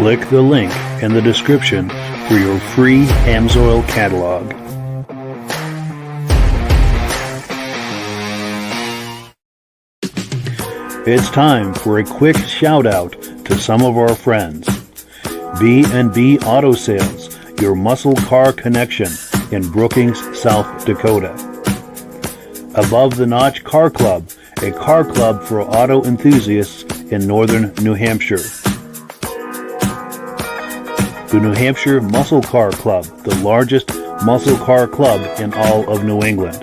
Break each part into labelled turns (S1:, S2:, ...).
S1: Click the link in the description for your free Amsoil catalog. It's time for a quick shout out to some of our friends. B&B Auto Sales, your muscle car connection in Brookings, South Dakota. Above the Notch Car Club, a car club for auto enthusiasts in northern New Hampshire. The New Hampshire Muscle Car Club, the largest muscle car club in all of New England.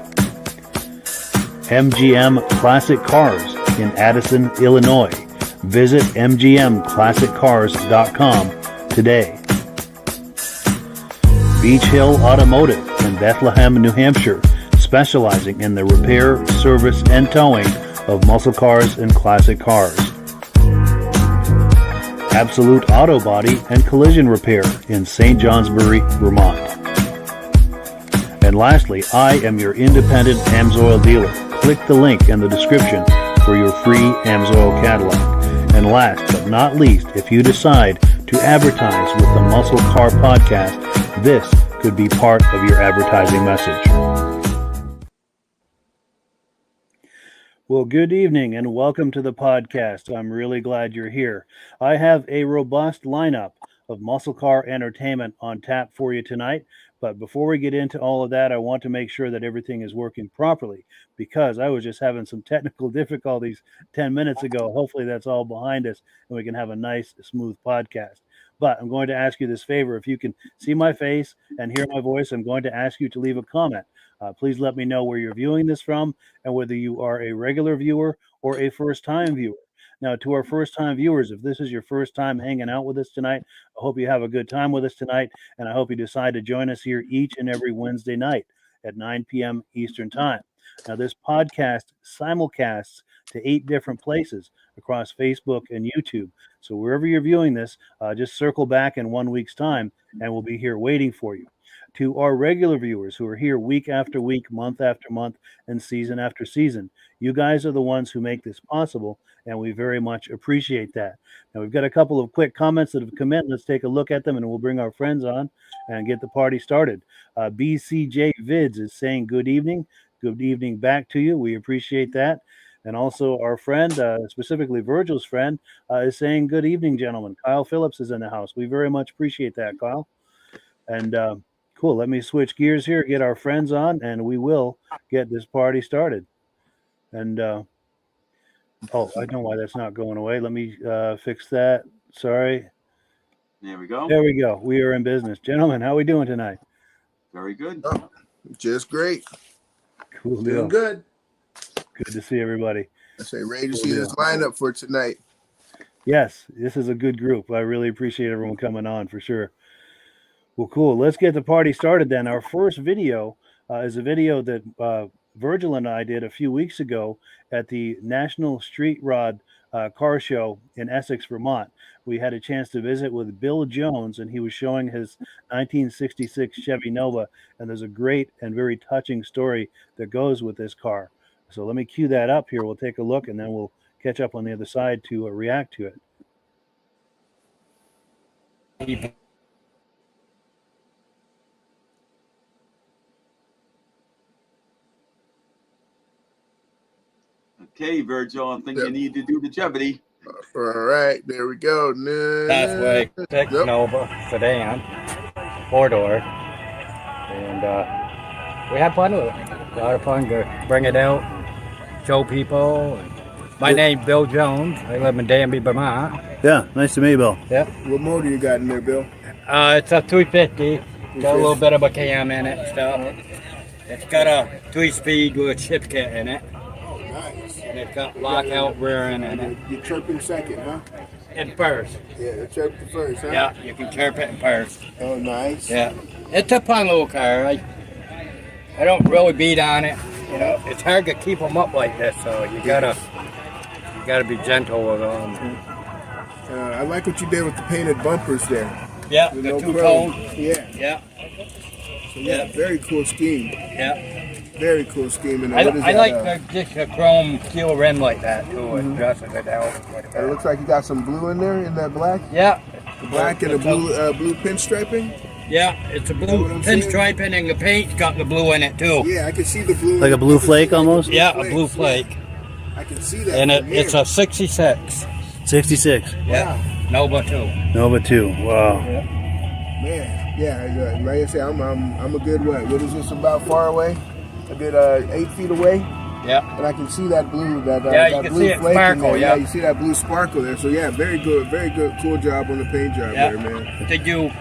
S1: MGM Classic Cars in Addison, Illinois. Visit mgmclassiccars.com today. Beach Hill Automotive in Bethlehem, New Hampshire, specializing in the repair, service, and towing of muscle cars and classic cars. Absolute Auto Body and Collision Repair in St. Johnsbury, Vermont. And lastly, I am your independent Amsoil dealer. Click the link in the description for your free Amsoil catalog. And last but not least, if you decide to advertise with the Muscle Car Podcast, this could be part of your advertising message. Well, good evening and welcome to the podcast. I'm really glad you're here. I have a robust lineup of muscle car entertainment on tap for you tonight. But before we get into all of that, I want to make sure that everything is working properly because I was just having some technical difficulties 10 minutes ago. Hopefully that's all behind us and we can have a nice, smooth podcast. But I'm going to ask you this favor. If you can see my face and hear my voice, I'm going to ask you to leave a comment. Please let me know where you're viewing this from and whether you are a regular viewer or a first-time viewer. Now, to our first-time viewers, if this is your first time hanging out with us tonight, I hope you have a good time with us tonight, and I hope you decide to join us here each and every Wednesday night at 9 p.m. Eastern Time. Now, this podcast simulcasts to 8 different places across Facebook and YouTube. So wherever you're viewing this, just circle back in 1 week's time, and we'll be here waiting for you. To our regular viewers who are here week after week, month after month, and season after season, you guys are the ones who make this possible, and we very much appreciate that. Now, we've got a couple of quick comments that have come in. Let's take a look at them, and we'll bring our friends on and get the party started. BCJ Vids is saying good evening. Good evening back to you. We appreciate that. And also our friend, specifically Virgil's friend, is saying good evening, gentlemen. Kyle Phillips is in the house. We very much appreciate that, Kyle. And cool. Let me switch gears here, get our friends on, and we will get this party started. And, oh, I know why that's not going away. Let me fix that. Sorry.
S2: There we go.
S1: There we go. We are in business. Gentlemen, how are we doing tonight?
S2: Very good.
S3: Oh, just great.
S1: Cool deal.
S3: Doing good.
S1: Good to see everybody.
S3: I say ready to see this lineup for tonight.
S1: Yes, this is a good group. I really appreciate everyone coming on for sure. Well, cool. Let's get the party started then. Our first video is a video that Virgil and I did a few weeks ago at the National Street Rod Car Show in Essex, Vermont. We had a chance to visit with Bill Jones, and he was showing his 1966 Chevy Nova, and there's a great and very touching story that goes with this car. So let me cue that up here. We'll take a look, and then we'll catch up on the other side to react to it.
S2: Okay, Virgil, I think you need to do the Jeopardy.
S3: All right, there we go.
S4: Halfway, thick Nova sedan, 4-door, and we had fun with it. A lot of fun to bring it out, show people. My name's Bill Jones. I live in Danby, Vermont.
S1: Yeah, nice to meet you, Bill.
S4: Yep.
S3: What motor you got in there, Bill?
S4: It's a 350. Got a little bit of a cam in it and stuff. It's got a 3-speed with a shift kit in it.
S3: Nice.
S4: And it's got lockout rear end in it.
S3: You chirp in second, huh?
S4: In first.
S3: Yeah, you chirp the first, huh?
S4: Yeah, you can chirp it in first.
S3: Oh, nice.
S4: Yeah. It's a fun little car. I don't really beat on it. You know, it's hard to keep them up like this, so you gotta be gentle with them.
S3: I like what you did with the painted bumpers there.
S4: Yeah,
S3: With
S4: the
S3: no
S4: 2-tone.
S3: Yeah.
S4: Yeah.
S3: So, yeah, very cool scheme.
S4: Yeah.
S3: Very cool scheme. And
S4: I
S3: what is that,
S4: like just a chrome steel rim like that too. It dresses it out quite a
S3: it
S4: bit.
S3: looks like you got some blue in there in that black.
S4: Yeah,
S3: Black and a blue pinstriping.
S4: Yeah, it's a blue pinstriping, and the paint's got the blue in it too.
S3: Yeah, I can see the blue.
S1: Like a blue flake almost?
S4: Yeah, a blue flake.
S3: Yeah. I can see that.
S4: And it's a 66.
S1: 66.
S4: Yeah, Nova 2.
S1: Nova 2. Wow.
S3: Man, yeah, like I say, I'm a good what is this about far away? A good 8 feet away.
S4: Yeah.
S3: And I can see that blue,
S4: yeah,
S3: that
S4: you can
S3: blue
S4: see it
S3: flake
S4: sparkle,
S3: in there.
S4: yeah.
S3: You see that blue sparkle there. So yeah, very good, cool job on the paint job there, man.
S4: Did you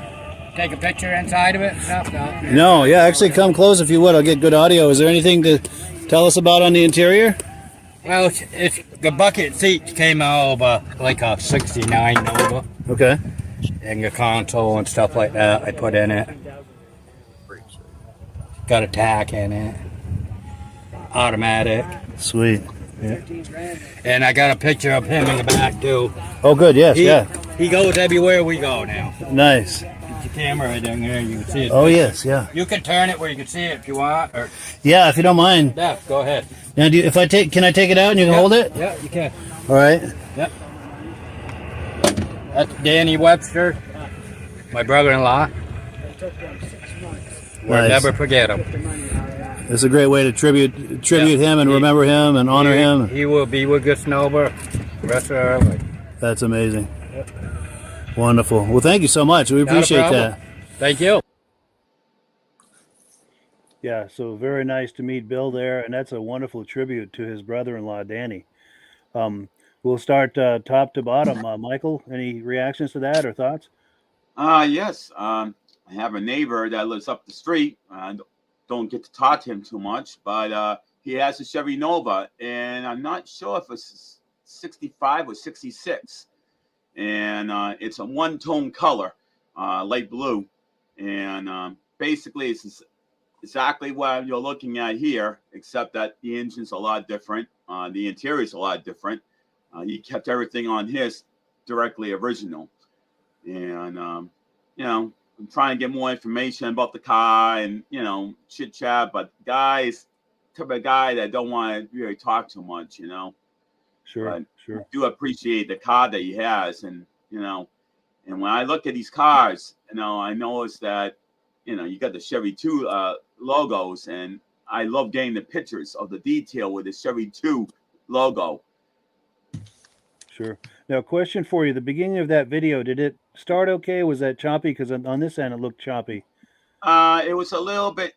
S4: take a picture inside of it? No.
S1: No, yeah, actually come close if you would. I'll get good audio. Is there anything to tell us about on the interior?
S4: Well, it's the bucket seats came out of like a 69 Nova.
S1: Okay.
S4: And the console and stuff like that I put in it. Got a tack in it. Automatic.
S1: Sweet.
S4: Yeah. And I got a picture of him in the back too.
S1: Oh, good. Yes,
S4: He goes everywhere we go now.
S1: Nice.
S4: Get your camera right in there, you can see it.
S1: Oh, yes, yeah.
S4: You can turn it where you can see it if you want. Or
S1: Yeah, if you don't mind.
S4: yeah, go ahead.
S1: Now, can I take it out and you can hold it?
S4: Yeah, you can.
S1: All right.
S4: Yep. That's Danny Webster, my brother-in-law. We'll
S1: Nice.
S4: never forget him.
S1: It's a great way to tribute him and remember him and honor him.
S4: He will be with us Nova the rest of our life.
S1: That's amazing. Wonderful. Well, thank you so much. We appreciate that.
S4: Thank you.
S1: Yeah, so very nice to meet Bill there, and that's a wonderful tribute to his brother-in-law, Danny. We'll start top to bottom. Michael, any reactions to that or thoughts?
S2: Yes. I have a neighbor that lives up the street. I don't get to talk to him too much, but he has a Chevy Nova, and I'm not sure if it's 65 or 66. And it's a one-tone color, light blue. And basically, it's exactly what you're looking at here, except that the engine's a lot different. The interior's a lot different. He kept everything on his directly original. And, I'm trying to get more information about the car and, chit chat, but guys, type of guy that don't want to really talk too much,
S1: Sure,
S2: But
S1: sure.
S2: I do appreciate the car that he has. And, and when I look at these cars, I notice that, you got the Chevy 2 logos, and I love getting the pictures of the detail with the Chevy 2 logo.
S1: Sure. Now, question for you. The beginning of that video, did it start okay? Was that choppy? Because on this end, it looked choppy.
S2: It was a little bit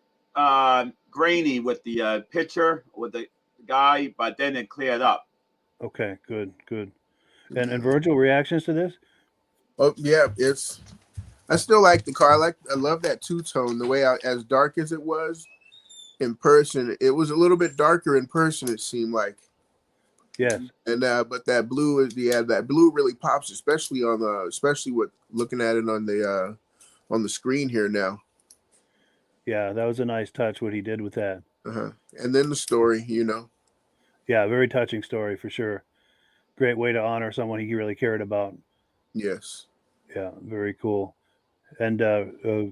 S2: grainy with the picture with the guy, but then it cleared up.
S1: Okay, good. And Virgil, reactions to this?
S3: Oh yeah, I still like the car. I love that two-tone. The way as dark as it was in person, it was a little bit darker in person. It seemed like.
S1: Yes.
S3: And but that blue that blue really pops, especially with looking at it on the screen here now.
S1: Yeah, that was a nice touch what he did with that.
S3: And then the story,
S1: Yeah, very touching story for sure. Great way to honor someone he really cared about.
S3: Yes.
S1: Yeah, very cool. And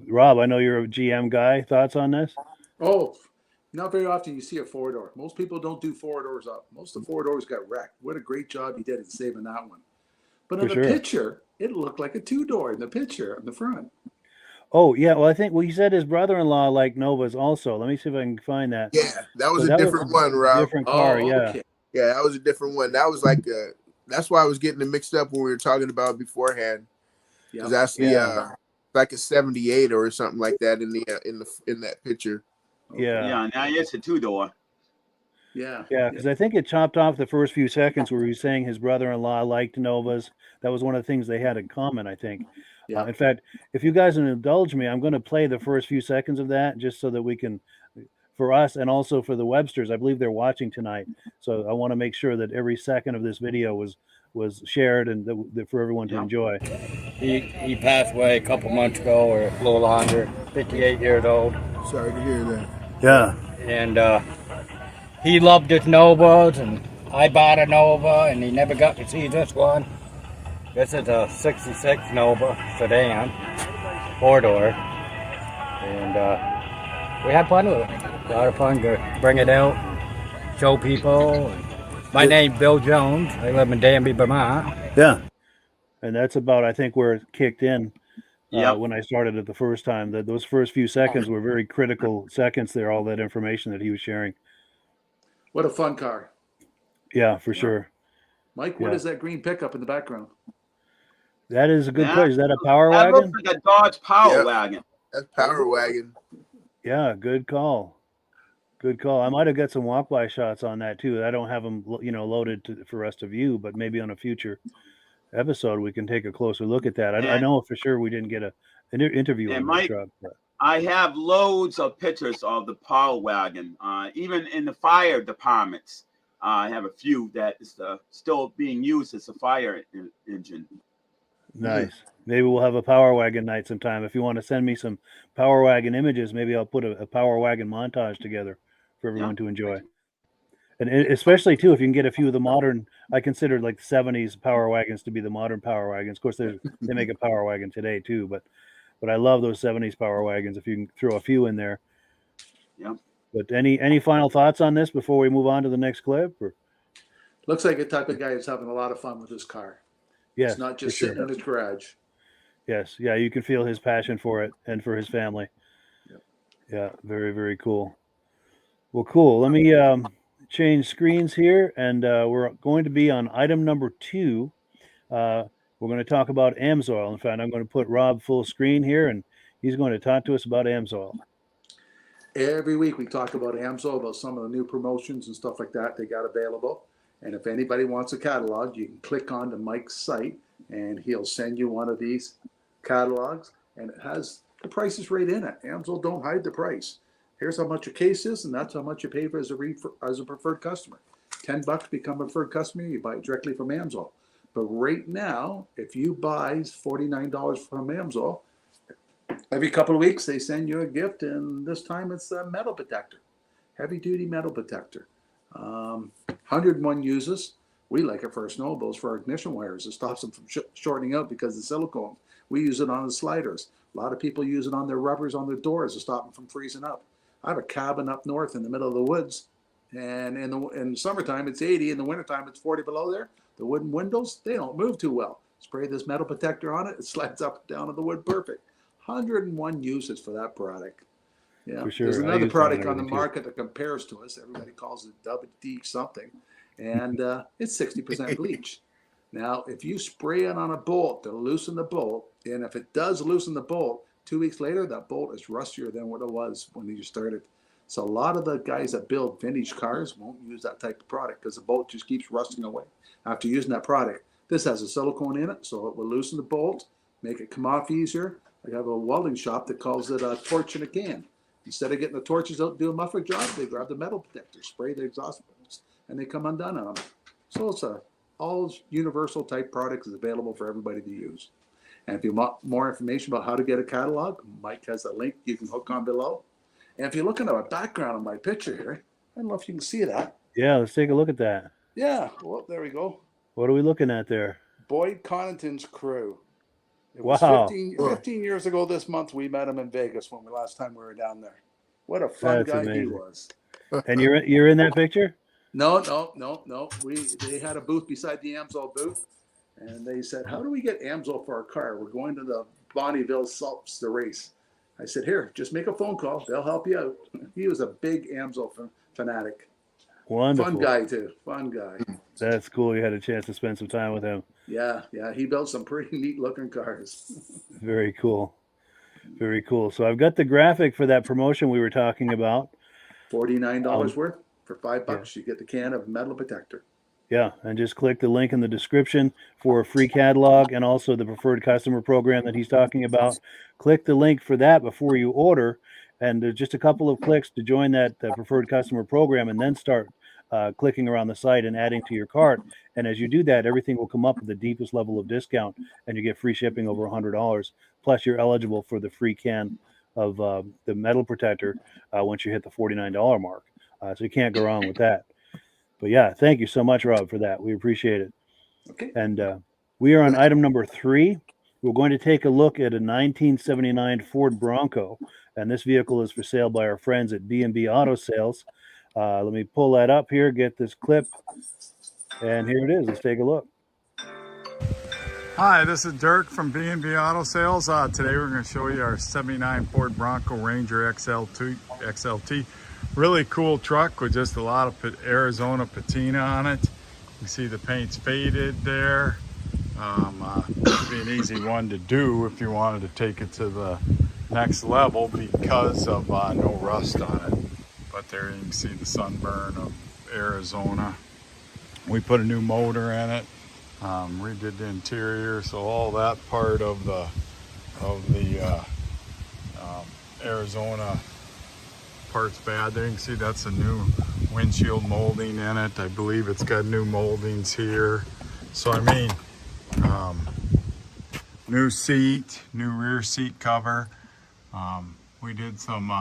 S1: Rob, I know you're a GM guy. Thoughts on this?
S5: Oh, not very often you see a four-door. Most people don't do four-doors up. Most of the four-doors got wrecked. What a great job he did in saving that one. But in the picture, it looked like a two-door in the picture on the front.
S1: Oh, yeah. Well, he said his brother-in-law liked Novas also. Let me see if I can find that.
S3: Yeah, that was a different one, Rob.
S1: Different car, yeah.
S5: Okay.
S3: Yeah, that was a different one. That was like that's why I was getting it mixed up when we were talking about it beforehand. Because that's like a 78 or something like that in that picture.
S1: Yeah.
S2: Yeah, now it's a two-door.
S5: Yeah.
S1: Yeah, because I think it chopped off the first few seconds where he was saying his brother-in-law liked Novas. That was one of the things they had in common, I think.
S5: Yeah.
S1: In fact, if you guys will indulge me, I'm going to play the first few seconds of that just so that we can, for us and also for the Websters, I believe they're watching tonight. So I want to make sure that every second of this video was shared and that for everyone to enjoy.
S4: He passed away a couple months ago or a little longer, 58 years old.
S3: Sorry to hear that.
S1: Yeah.
S4: And he loved his Novas, and I bought a Nova, and he never got to see this one. This is a 66 Nova sedan, four-door. And we had fun with it. A lot of fun to bring it out, show people. My name's Bill Jones. I live in Danby, Vermont.
S1: Yeah. And that's about, I think, where it kicked in
S2: Yep.
S1: when I started it the first time. That those first few seconds were very critical seconds there, all that information that he was sharing.
S5: What a fun car.
S1: Yeah, for sure.
S5: Mike, what is that green pickup in the background?
S1: That is a good
S2: That-
S1: question. Is that a Power
S2: That
S1: Wagon?
S2: looks like a Dodge Power
S3: Yep.
S2: Wagon.
S3: That's Power Wagon.
S1: Yeah, good call. Good call. I might have got some walk-by shots on that too. I don't have them, loaded for us to view, but maybe on a future episode we can take a closer look at that. I know for sure we didn't get an interview on
S2: Mike,
S1: the truck. But.
S2: I have loads of pictures of the Power Wagon, even in the fire departments. I have a few that is still being used as a fire engine.
S1: Nice. Maybe we'll have a Power Wagon night sometime. If you want to send me some Power Wagon images, maybe I'll put a Power Wagon montage together for everyone to enjoy. And especially too, if you can get a few of the modern, I consider like the 70s Power Wagons to be the modern Power Wagons. Of course, they make a Power Wagon today too, but I love those 70s Power Wagons. If you can throw a few in there.
S2: Yeah.
S1: But any final thoughts on this before we move on to the next clip? Or?
S5: Looks like a type of guy that's having a lot of fun with his car.
S1: Yes,
S5: it's not just sitting in his garage.
S1: Yes, yeah, you can feel his passion for it and for his family.
S5: Yep.
S1: Yeah, very, very cool. Well, cool. Let me change screens here, and we're going to be on item number 2. We're going to talk about Amsoil. In fact, I'm going to put Rob full screen here, and he's going to talk to us about Amsoil.
S5: Every week we talk about Amsoil, about some of the new promotions and stuff like that they got available. And if anybody wants a catalog, you can click on to Mike's site, and he'll send you one of these catalogs, and it has the prices right in it. Amsoil don't hide the price. Here's how much a case is, and that's how much you pay for as a preferred customer. $10 to become a preferred customer, you buy it directly from Amsoil. But right now, if you buy $49 from Amsoil, every couple of weeks they send you a gift, and this time it's a metal protector, heavy-duty metal protector. 101 uses. We like it for our snowmobiles, for our ignition wires. It stops them from shortening out because of silicone. We use it on the sliders. A lot of people use it on their rubbers on their doors to stop them from freezing up. I have a cabin up north in the middle of the woods, and in summertime it's 80. In the wintertime it's 40 below there. The wooden windows, they don't move too well. Spray this metal protector on it, it slides up and down on the wood perfect. 101 uses for that product. Yeah,
S1: for sure.
S5: There's another product on the market that compares to us. Everybody calls it WD something, and it's 60% bleach. Now, if you spray it on a bolt to loosen the bolt, and if it does loosen the bolt, 2 weeks later, that bolt is rustier than what it was when you started. So a lot of the guys that build vintage cars won't use that type of product because the bolt just keeps rusting away after using that product. This has a silicone in it, so it will loosen the bolt, make it come off easier. I have a welding shop that calls it a torch in a can. Instead of getting the torches out and do a muffler job, they grab the metal protector, spray the exhaust bolts, and they come undone on them. So it's a all universal type product is available for everybody to use. And if you want more information about how to get a catalog, Mike has a link you can hook on below. And if you're looking at a background on my picture here, I don't know if you can see that.
S1: Yeah, let's take a look at that.
S5: Yeah, well, there we go.
S1: What are we looking at there?
S5: Boyd Connaughton's crew. It was
S1: Wow.
S5: 15 years ago this month we met him in Vegas when last time we were down there. What a fun
S1: That's
S5: guy
S1: amazing.
S5: he was.
S1: And you're in that picture?
S5: No. They had a booth beside the Amsoil booth, and they said, "How do we get Amsoil for our car? We're going to the Bonneville Salts the race." I said, "Here, just make a phone call. They'll help you out." He was a big Amsoil fanatic.
S1: Wonderful.
S5: Fun guy too. Fun guy.
S1: That's cool. You had a chance to spend some time with him.
S5: Yeah. He built some pretty neat looking cars.
S1: Very cool. Very cool. So I've got the graphic for that promotion we were talking about.
S5: $49 worth. For $5, you get the can of metal protector.
S1: Yeah, and just click the link in the description for a free catalog and also the preferred customer program that he's talking about. Click the link for that before you order, and there's just a couple of clicks to join that preferred customer program, and then start clicking around the site and adding to your cart. And as you do that, everything will come up with the deepest level of discount, and you get free shipping over $100. Plus, you're eligible for the free can of the metal protector once you hit the $49 mark. So you can't go wrong with that. But yeah, thank you so much, Rob, for that. We appreciate it.
S5: Okay.
S1: And we are on item number 3. We're going to take a look at a 1979 Ford Bronco, and this vehicle is for sale by our friends at B&B Auto Sales. Let me pull that up here, get this clip, and here it is. Let's take a look.
S6: Hi, this is Dirk from B&B Auto Sales. Today we're going to show you our 79 Ford Bronco Ranger XLT. Really cool truck with just a lot of Arizona patina on it. You see the paint's faded there. It'd be an easy one to do if you wanted to take it to the next level because of no rust on it. But there you can see the sunburn of Arizona. We put a new motor in it. Redid the interior, so all that part of the Arizona part's bad. There you can see that's a new windshield molding in it. I believe it's got new moldings here. So I mean, new seat, new rear seat cover. We did some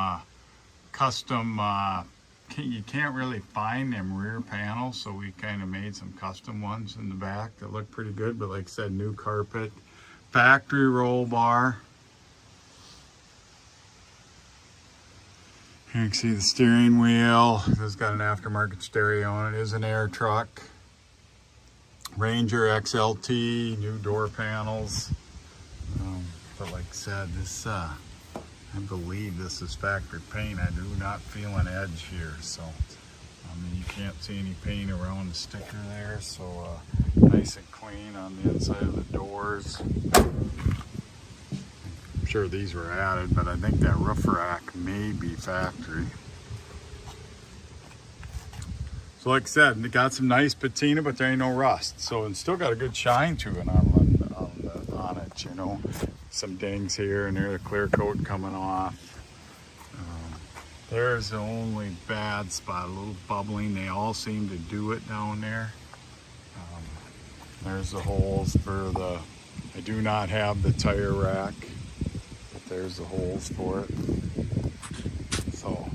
S6: custom. You can't really find them rear panels, so we kind of made some custom ones in the back that look pretty good. But like I said, new carpet, factory roll bar. You can see the steering wheel. This has got an aftermarket stereo on it. It is an air truck. Ranger XLT, new door panels. But like I said, this I believe this is factory paint. I do not feel an edge here, so I mean you can't see any paint around the sticker there. So nice and clean on the inside of the doors. I'm sure these were added, but I think that roof rack may be factory. So like I said, it got some nice patina, but there ain't no rust. So it's still got a good shine to it on it, you know. Some dings here and there, the clear coat coming off. There's the only bad spot, a little bubbling. They all seem to do it down there. There's the holes for the, I do not have the tire rack, but there's the holes for it. So,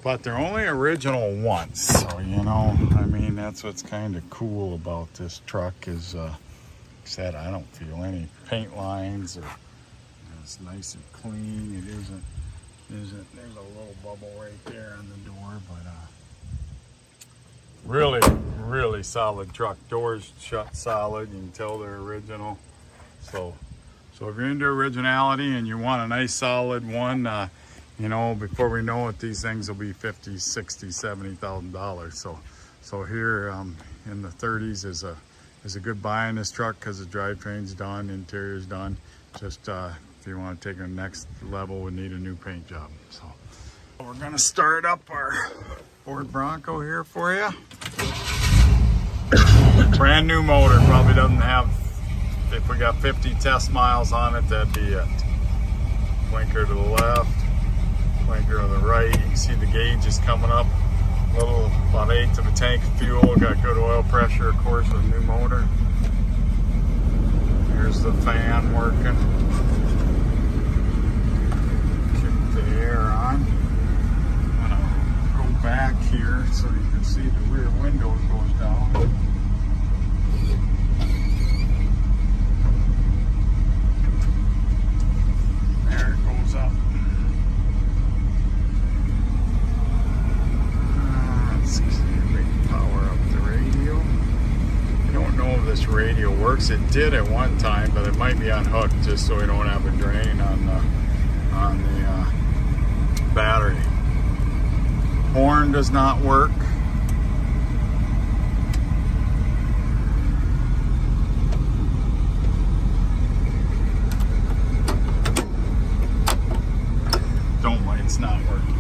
S6: but they're only original once, so you know, I mean, that's what's kind of cool about this truck is, said I don't feel any paint lines, or it's nice and clean. It isn't. There's a little bubble right there on the door, but really solid truck. Doors shut solid. You can tell they're original. So if you're into originality and you want a nice solid one, you know, before we know it, these things will be $50,000, $60,000, $70,000. So here in the 30s is a good buy in this truck because the drivetrain's done, interior's done. Just if you want to take it to the next level, we need a new paint job. So we're gonna start up our Ford Bronco here for you. Brand new motor, probably doesn't have, if we got 50 test miles on it, that'd be it. Blinker to the left, blinker to the right. You can see the gauge is coming up. Little, about 1/8 of a tank of fuel. Got good oil pressure, of course, with a new motor. Here's the fan working. Kick the air on. I'm gonna go back here so you can see the rear window goes down. There it goes up. Power up the radio. I don't know if this radio works. It did at one time, but it might be unhooked just so we don't have a drain on the battery. Horn does not work. Dome light's not working.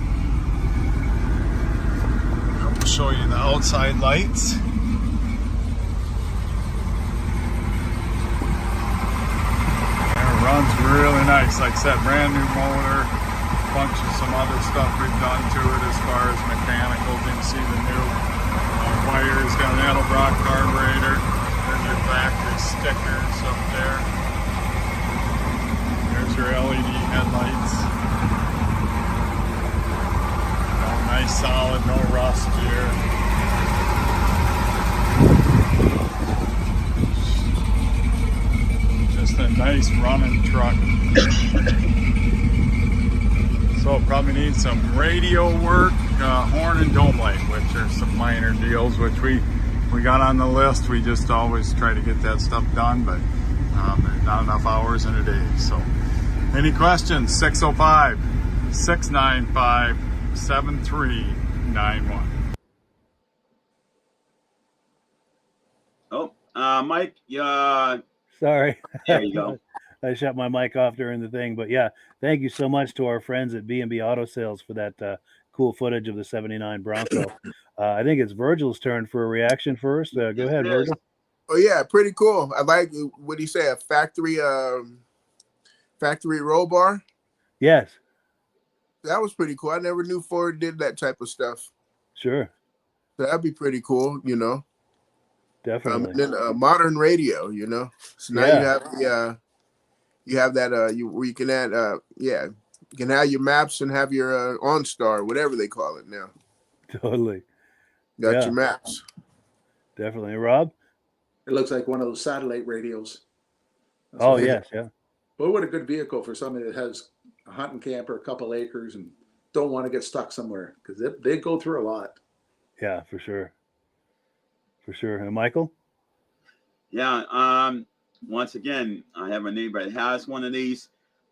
S6: I'll show you the outside lights. Runs really nice. Like I said, brand new motor. Bunch of some other stuff we've done to it as far as mechanical. You can see the new wires. Got an Edelbrock carburetor. There's your factory stickers up there. There's your LED headlights. Nice solid, no rust here. Just a nice running truck. So probably need some radio work, horn and dome light, which are some minor deals, which we we got on the list. We just always try to get that stuff done, but there's not enough hours in a day. So any questions? 605-695-7391.
S2: Mike,
S1: Sorry.
S2: there you go.
S1: I shut my mic off during the thing, but yeah, thank you so much to our friends at B&B Auto Sales for that cool footage of the 79 Bronco. I think it's Virgil's turn for a reaction first. Go ahead, Virgil.
S3: Oh yeah, pretty cool. I like, what do you say, a factory roll bar?
S1: Yes.
S3: That was pretty cool. I never knew Ford did that type of stuff.
S1: Sure.
S3: So that'd be pretty cool, you know.
S1: Definitely.
S3: And then a modern radio, you know. So now you have that where you can add you can have your maps and have your OnStar, whatever they call it now.
S1: Totally.
S3: Got your maps.
S1: Definitely. Rob?
S5: It looks like one of those satellite radios.
S1: Yes, yeah.
S5: But what a good vehicle for somebody that has a hunting camp or a couple acres and don't want to get stuck somewhere, because they go through a lot.
S1: Yeah, for sure. For sure. And Michael?
S2: Yeah. Once again, I have a neighbor that has one of these.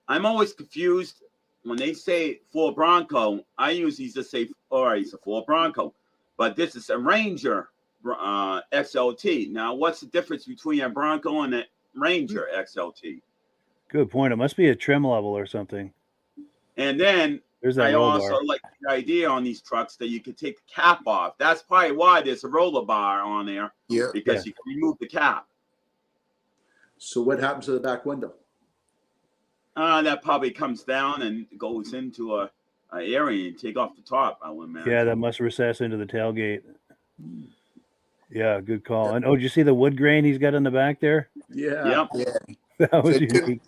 S2: I'm always confused when they say Ford Bronco. I usually just say, all right, it's a Ford Bronco, but this is a Ranger XLT. Now, what's the difference between a Bronco and a Ranger XLT?
S1: Good point. It must be a trim level or something.
S2: And then I also like the idea on these trucks that you can take the cap off. That's probably why there's a roller bar on there.
S3: Yeah.
S2: Because you can remove the cap.
S5: So what happens to the back window?
S2: That probably comes down and goes into a area and take off the top, I would imagine.
S1: Yeah, that must recess into the tailgate. Yeah, good call. And did you see the wood grain he's got in the back there?
S5: Yeah.
S1: That was unique.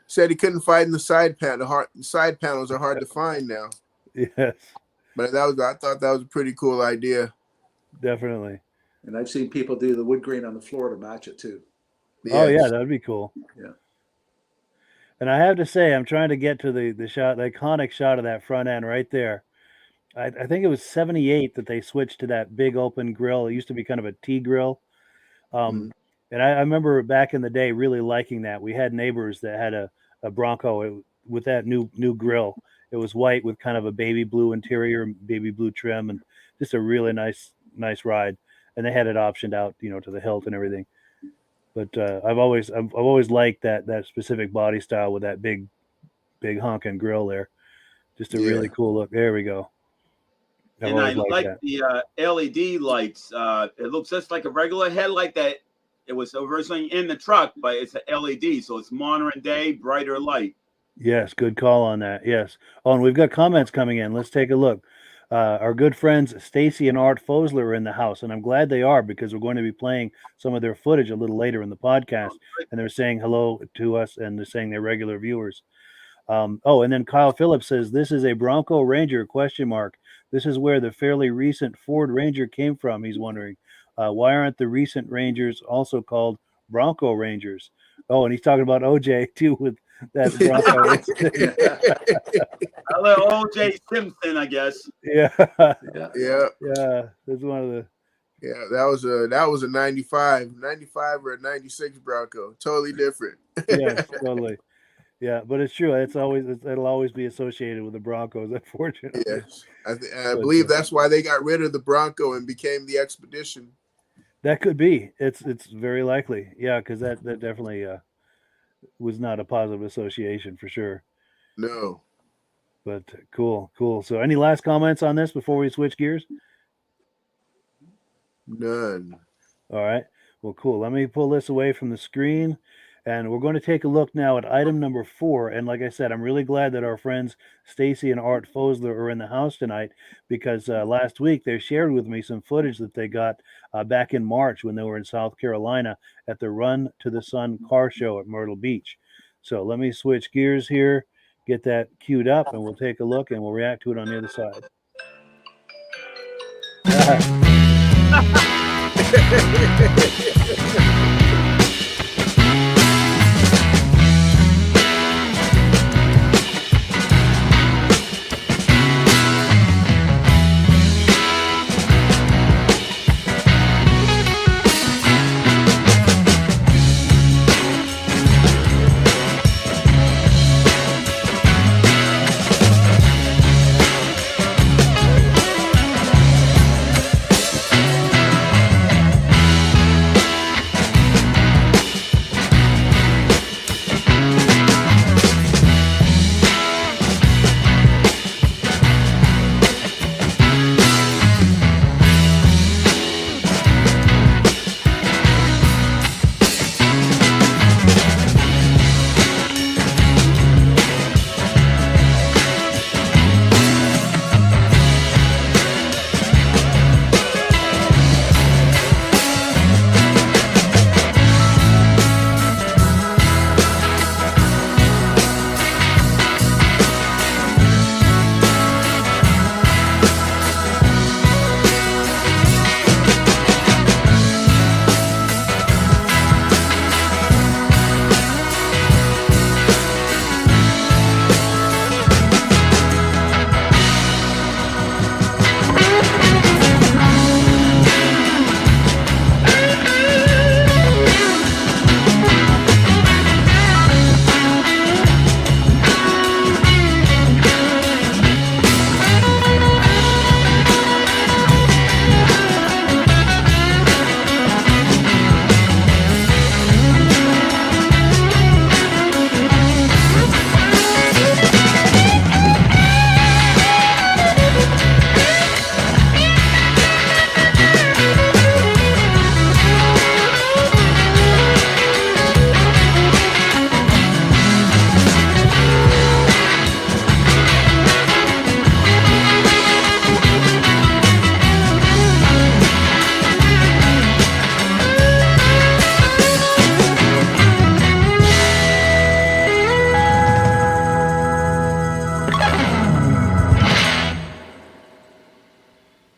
S3: Said he couldn't find the side panel. The side panels are hard to find now.
S1: Yes.
S3: But I thought that was a pretty cool idea.
S1: Definitely.
S5: And I've seen people do the wood grain on the floor to match it too.
S3: Yes.
S1: Oh yeah, that would be cool.
S5: Yeah.
S1: And I have to say, I'm trying to get to the shot, the iconic shot of that front end right there. I think it was 78 that they switched to that big open grill. It used to be kind of a T grill. And I remember back in the day really liking that. We had neighbors that had a Bronco with that new grill. It was white with kind of a baby blue interior, baby blue trim, and just a really nice ride. And they had it optioned out, to the hilt and everything. But I've always liked that specific body style with that big honking grill there. Just a really cool look. There we go.
S2: And I like the LED lights. It looks just like a regular headlight that it was originally in the truck, but it's an LED, so it's modern day, brighter light.
S1: Yes, good call on that. Yes. Oh, and we've got comments coming in. Let's take a look. Our good friends Stacie and Art Fosler are in the house, and I'm glad they are because we're going to be playing some of their footage a little later in the podcast, and they're saying hello to us, and they're saying they're regular viewers. And then Kyle Phillips says, this is a Bronco Ranger, ? This is where the fairly recent Ford Ranger came from, he's wondering. Why aren't the recent Rangers also called Bronco Rangers? Oh, and he's talking about OJ, too, with that Bronco.
S2: A little OJ Simpson, I guess.
S1: Yeah.
S3: Yeah.
S1: That's one of the...
S3: Yeah, that was a 95 or a 96 Bronco. Totally different.
S1: Yes, totally. Yeah, but it's true. It'll always be associated with the Broncos, unfortunately.
S3: Yes, I believe that's why they got rid of the Bronco and became the Expedition.
S1: That could be. It's very likely. Yeah, because that definitely was not a positive association for sure.
S3: No.
S1: But cool. So, any last comments on this before we switch gears?
S3: None.
S1: All right. Well, cool. Let me pull this away from the screen. And we're going to take a look now at item number 4. And like I said, I'm really glad that our friends Stacie and Art Fosler are in the house tonight because last week they shared with me some footage that they got back in March when they were in South Carolina at the Run to the Sun car show at Myrtle Beach. So let me switch gears here, get that queued up, and we'll take a look and we'll react to it on the other side.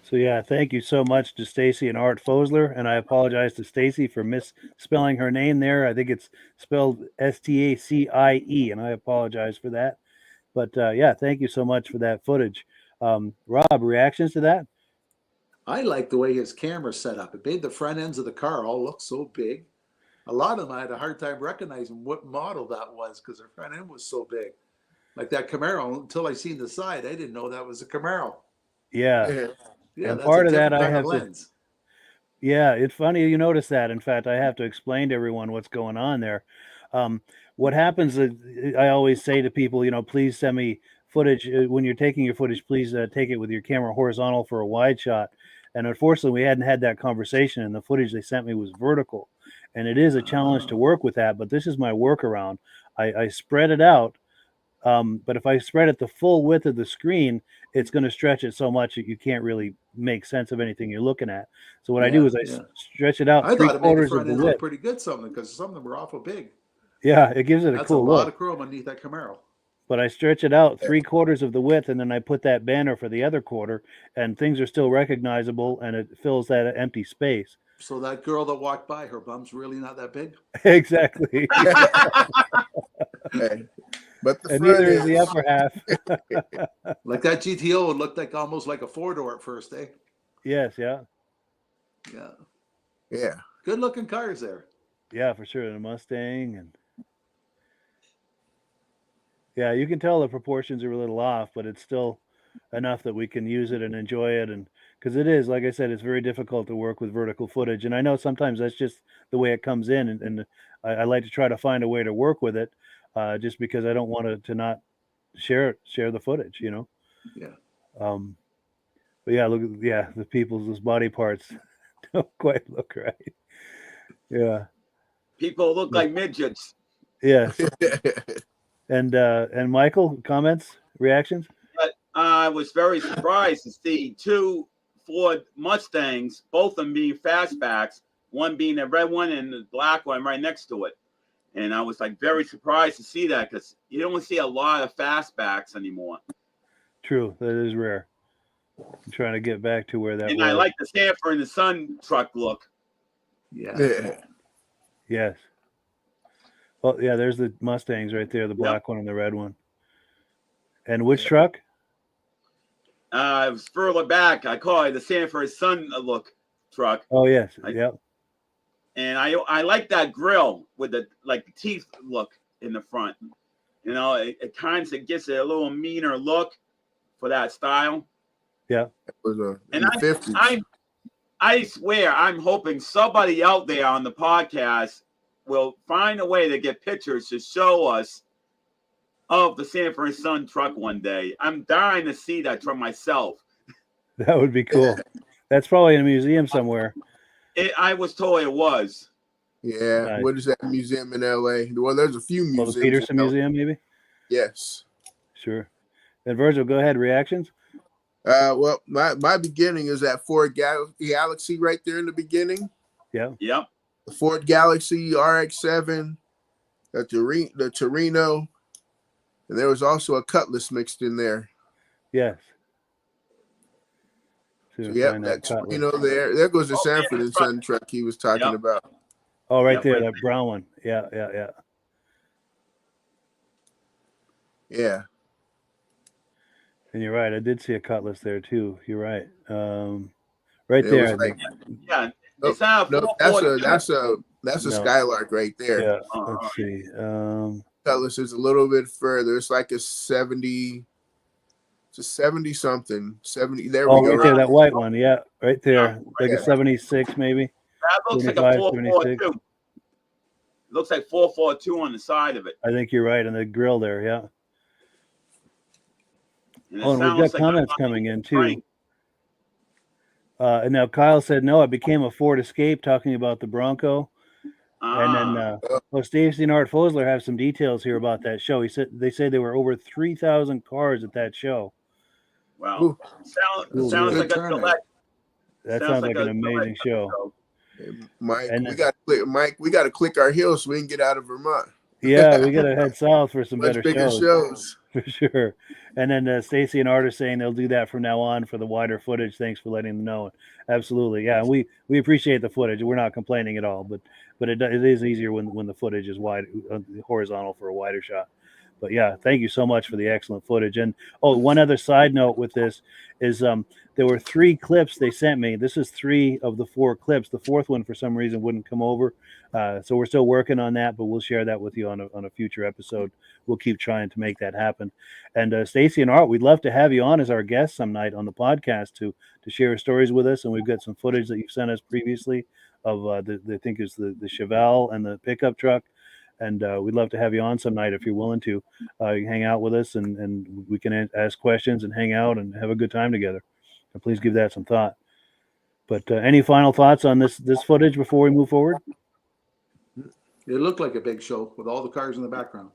S1: So yeah, thank you so much to Stacie and Art Fosler, and I apologize to Stacie for misspelling her name there. I think it's spelled Stacie, and I apologize for that. But yeah, thank you so much for that footage. Rob, reactions to that?
S5: I like the way his camera's set up. It made the front ends of the car all look so big. A lot of them, I had a hard time recognizing what model that was because their front end was so big. Like that Camaro, until I seen the side, I didn't know that was a Camaro.
S1: Yeah.
S5: Yeah,
S1: and
S5: that's
S1: part
S5: a
S1: of that
S5: different
S1: I
S5: kind
S1: have
S5: of lens.
S1: Yeah, it's funny you notice that. In fact, I have to explain to everyone what's going on there. What happens is I always say to people, please send me footage when you're taking your footage. Please take it with your camera horizontal for a wide shot. And unfortunately, we hadn't had that conversation, and the footage they sent me was vertical. And it is a challenge to work with that, but this is my workaround. I spread it out. But if I spread it the full width of the screen, it's going to stretch it so much that you can't really make sense of anything you're looking at. So what I do is I stretch it out
S5: I thought it made the
S1: 3/4 of
S5: front
S1: the
S5: end look
S1: width.
S5: pretty good, because some of them were awful big.
S1: Yeah, it gives it a
S5: That's
S1: cool
S5: a lot
S1: look.
S5: of chrome underneath that Camaro.
S1: But I stretch it out 3/4 of the width, and then I put that banner for the other quarter, and things are still recognizable, and it fills that empty space.
S5: So that girl that walked by, her bum's really not that big?
S1: Exactly.
S3: Hey, but the
S1: And
S3: front
S1: neither is the upper half.
S5: Like that GTO, it looked like almost like a 4-door at first, eh?
S1: Yes, yeah.
S5: Yeah.
S3: Yeah.
S5: Good looking cars there.
S1: Yeah, for sure. And a Mustang, and yeah, you can tell the proportions are a little off, but it's still enough that we can use it and enjoy it. And because it is, like I said, it's very difficult to work with vertical footage. And I know sometimes that's just the way it comes in. And I like to try to find a way to work with it, just because I don't want to not share the footage,
S5: Yeah.
S1: But yeah, the people's body parts don't quite look right. Yeah.
S2: People look like midgets.
S1: Yes. And Michael, comments, reactions?
S2: But I was very surprised to see two Ford Mustangs, both of them being fastbacks, one being the red one and the black one right next to it. And I was like very surprised to see that because you don't see a lot of fastbacks anymore.
S1: True, that is rare. I'm trying to get back to where that
S2: And
S1: was.
S2: I like the Sanford and the Son truck look.
S5: Yeah.
S1: Yes. Well, yeah, there's the Mustangs right there, the black one and the red one. And which truck?
S2: It was further back. I call it the Sanford and Son look truck.
S1: Oh, yes. Yep.
S2: And I like that grill with the teeth look in the front. It kind of gives it a little meaner look for that style.
S1: Yeah.
S3: It was
S2: and
S3: in the 50s.
S2: I swear, I'm hoping somebody out there on the podcast will find a way to get pictures to show us of the Sanford and Son truck one day. I'm dying to see that for myself.
S1: That would be cool. That's probably in a museum somewhere.
S2: I was told it was.
S3: Yeah.
S1: Nice.
S3: What is that museum in LA? Well, there's a few museums.
S1: The Peterson Museum, maybe?
S3: Yes.
S1: Sure. And Virgil, go ahead. Reactions?
S3: Well, my beginning is that Ford Galaxy right there in the beginning.
S1: Yeah.
S2: Yep.
S3: The Ford Galaxy RX-7, the Torino, and there was also a Cutlass mixed in there.
S1: Yes.
S3: So yeah, that Torino there. There goes the Sanford and Son truck he was talking about.
S1: Oh, right there, that brown one. Yeah.
S3: Yeah.
S1: And you're right. I did see a Cutlass there too. You're right. Right there.
S2: Yeah.
S3: That's a Skylark right there.
S1: Yeah. Let's see.
S3: Cutlass is a little bit further. It's like a 70. It's a 70 something. 70. There we go.
S1: Right there, that white one. Yeah, right there. Like a 76 maybe.
S2: That looks like a 442. Looks like 442 on the side of it.
S1: I think you're right. And the grill there. Yeah.
S2: And
S1: and we've got comments coming in too. And now Kyle said, no, it became a Ford Escape, talking about the Bronco. And then Stacie and Art Fosler have some details here about that show. They said there were over 3,000 cars at that show.
S2: Wow. Sounds like a select.
S1: That sounds like an amazing show.
S3: Mike, we got to click our heels so we can get out of Vermont.
S1: Yeah, we got to head south for some
S3: Much
S1: better
S3: bigger shows.
S1: for sure. And then Stacie and Art are saying they'll do that from now on for the wider footage. Thanks for letting them know. Absolutely, yeah. We appreciate the footage. We're not complaining at all, but it is easier when the footage is wide, horizontal for a wider shot. But yeah, thank you so much for the excellent footage. And one other side note with this is there were 3 clips they sent me. This is 3 of the 4 clips. The 4th one for some reason wouldn't come over, so we're still working on that. But we'll share that with you on a future episode. We'll keep trying to make that happen. And Stacie and Art, we'd love to have you on as our guest some night on the podcast to share stories with us. And we've got some footage that you've sent us previously of I think is the Chevelle and the pickup truck. And we'd love to have you on some night if you're willing to. You can hang out with us and we can ask questions and hang out and have a good time together. So please give that some thought. But any final thoughts on this footage before we move forward?
S5: It looked like a big show with all the cars in the background.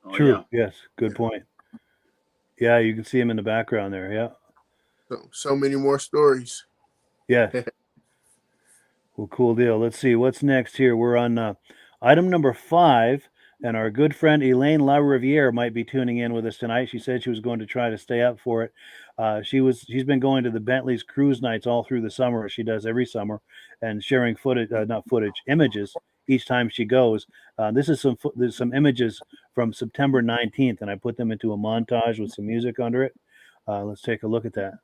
S2: Oh,
S1: True.
S2: yeah.
S1: Yes. Good point. Yeah, you can see him in the background there. Yeah.
S3: So many more stories.
S1: Yeah. Well, cool deal. Let's see what's next here. We're on item number 5, and our good friend Elaine LaRiviere might be tuning in with us tonight. She said she was going to try to stay up for it. She's been going to the Bentley's cruise nights all through the summer, as she does every summer, and sharing images each time she goes. This is some images from September 19th, and I put them into a montage with some music under it. Let's take a look at that.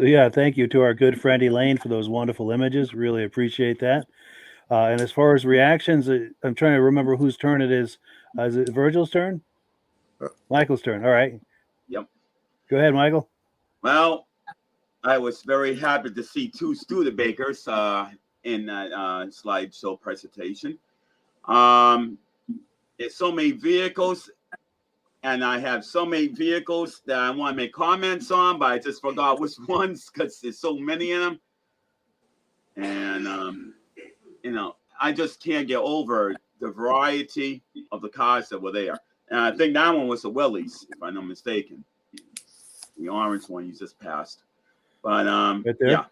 S1: yeah, thank you to our good friend Elaine for those wonderful images. Really appreciate that. And as far as reactions, I'm trying to remember whose turn it is. Is it Virgil's turn? Michael's turn. All right.
S2: Yep.
S1: Go ahead, Michael.
S2: Well, I was very happy to see two Studebakers in that slideshow presentation. There's so many vehicles, and I have so many vehicles that I want to make comments on, but I just forgot which ones because there's so many of them. And, I just can't get over the variety of the cars that were there. And I think that one was the Willys, if I'm not mistaken. The orange one you just passed. But
S1: right there?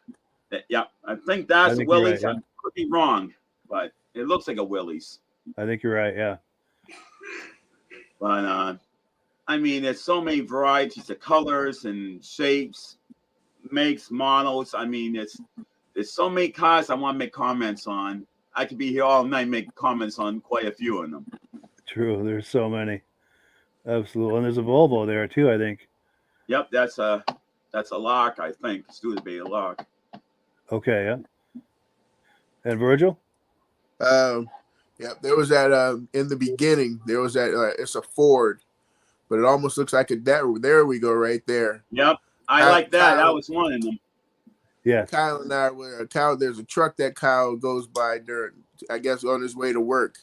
S2: Yeah, I think that's the Willys. Right, yeah. I could be wrong, but it looks like a Willys.
S1: I think you're right, yeah.
S2: But I mean, there's so many varieties of colors and shapes, makes, models. I mean, there's so many cars I want to make comments on. I could be here all night making comments on quite a few of them.
S1: True, there's so many. Absolutely, and there's a Volvo there too, I think.
S2: Yep, that's a lock, I think. Studebaker lock.
S1: Okay, yeah. And Virgil?
S3: Yeah, there was that in the beginning. There was that it's a Ford, but it almost looks like a that. There we go, right there.
S2: Yep, I like that. That was one of them.
S1: Yeah,
S3: Kyle and I were Kyle. There's a truck that Kyle goes by during, I guess, on his way to work,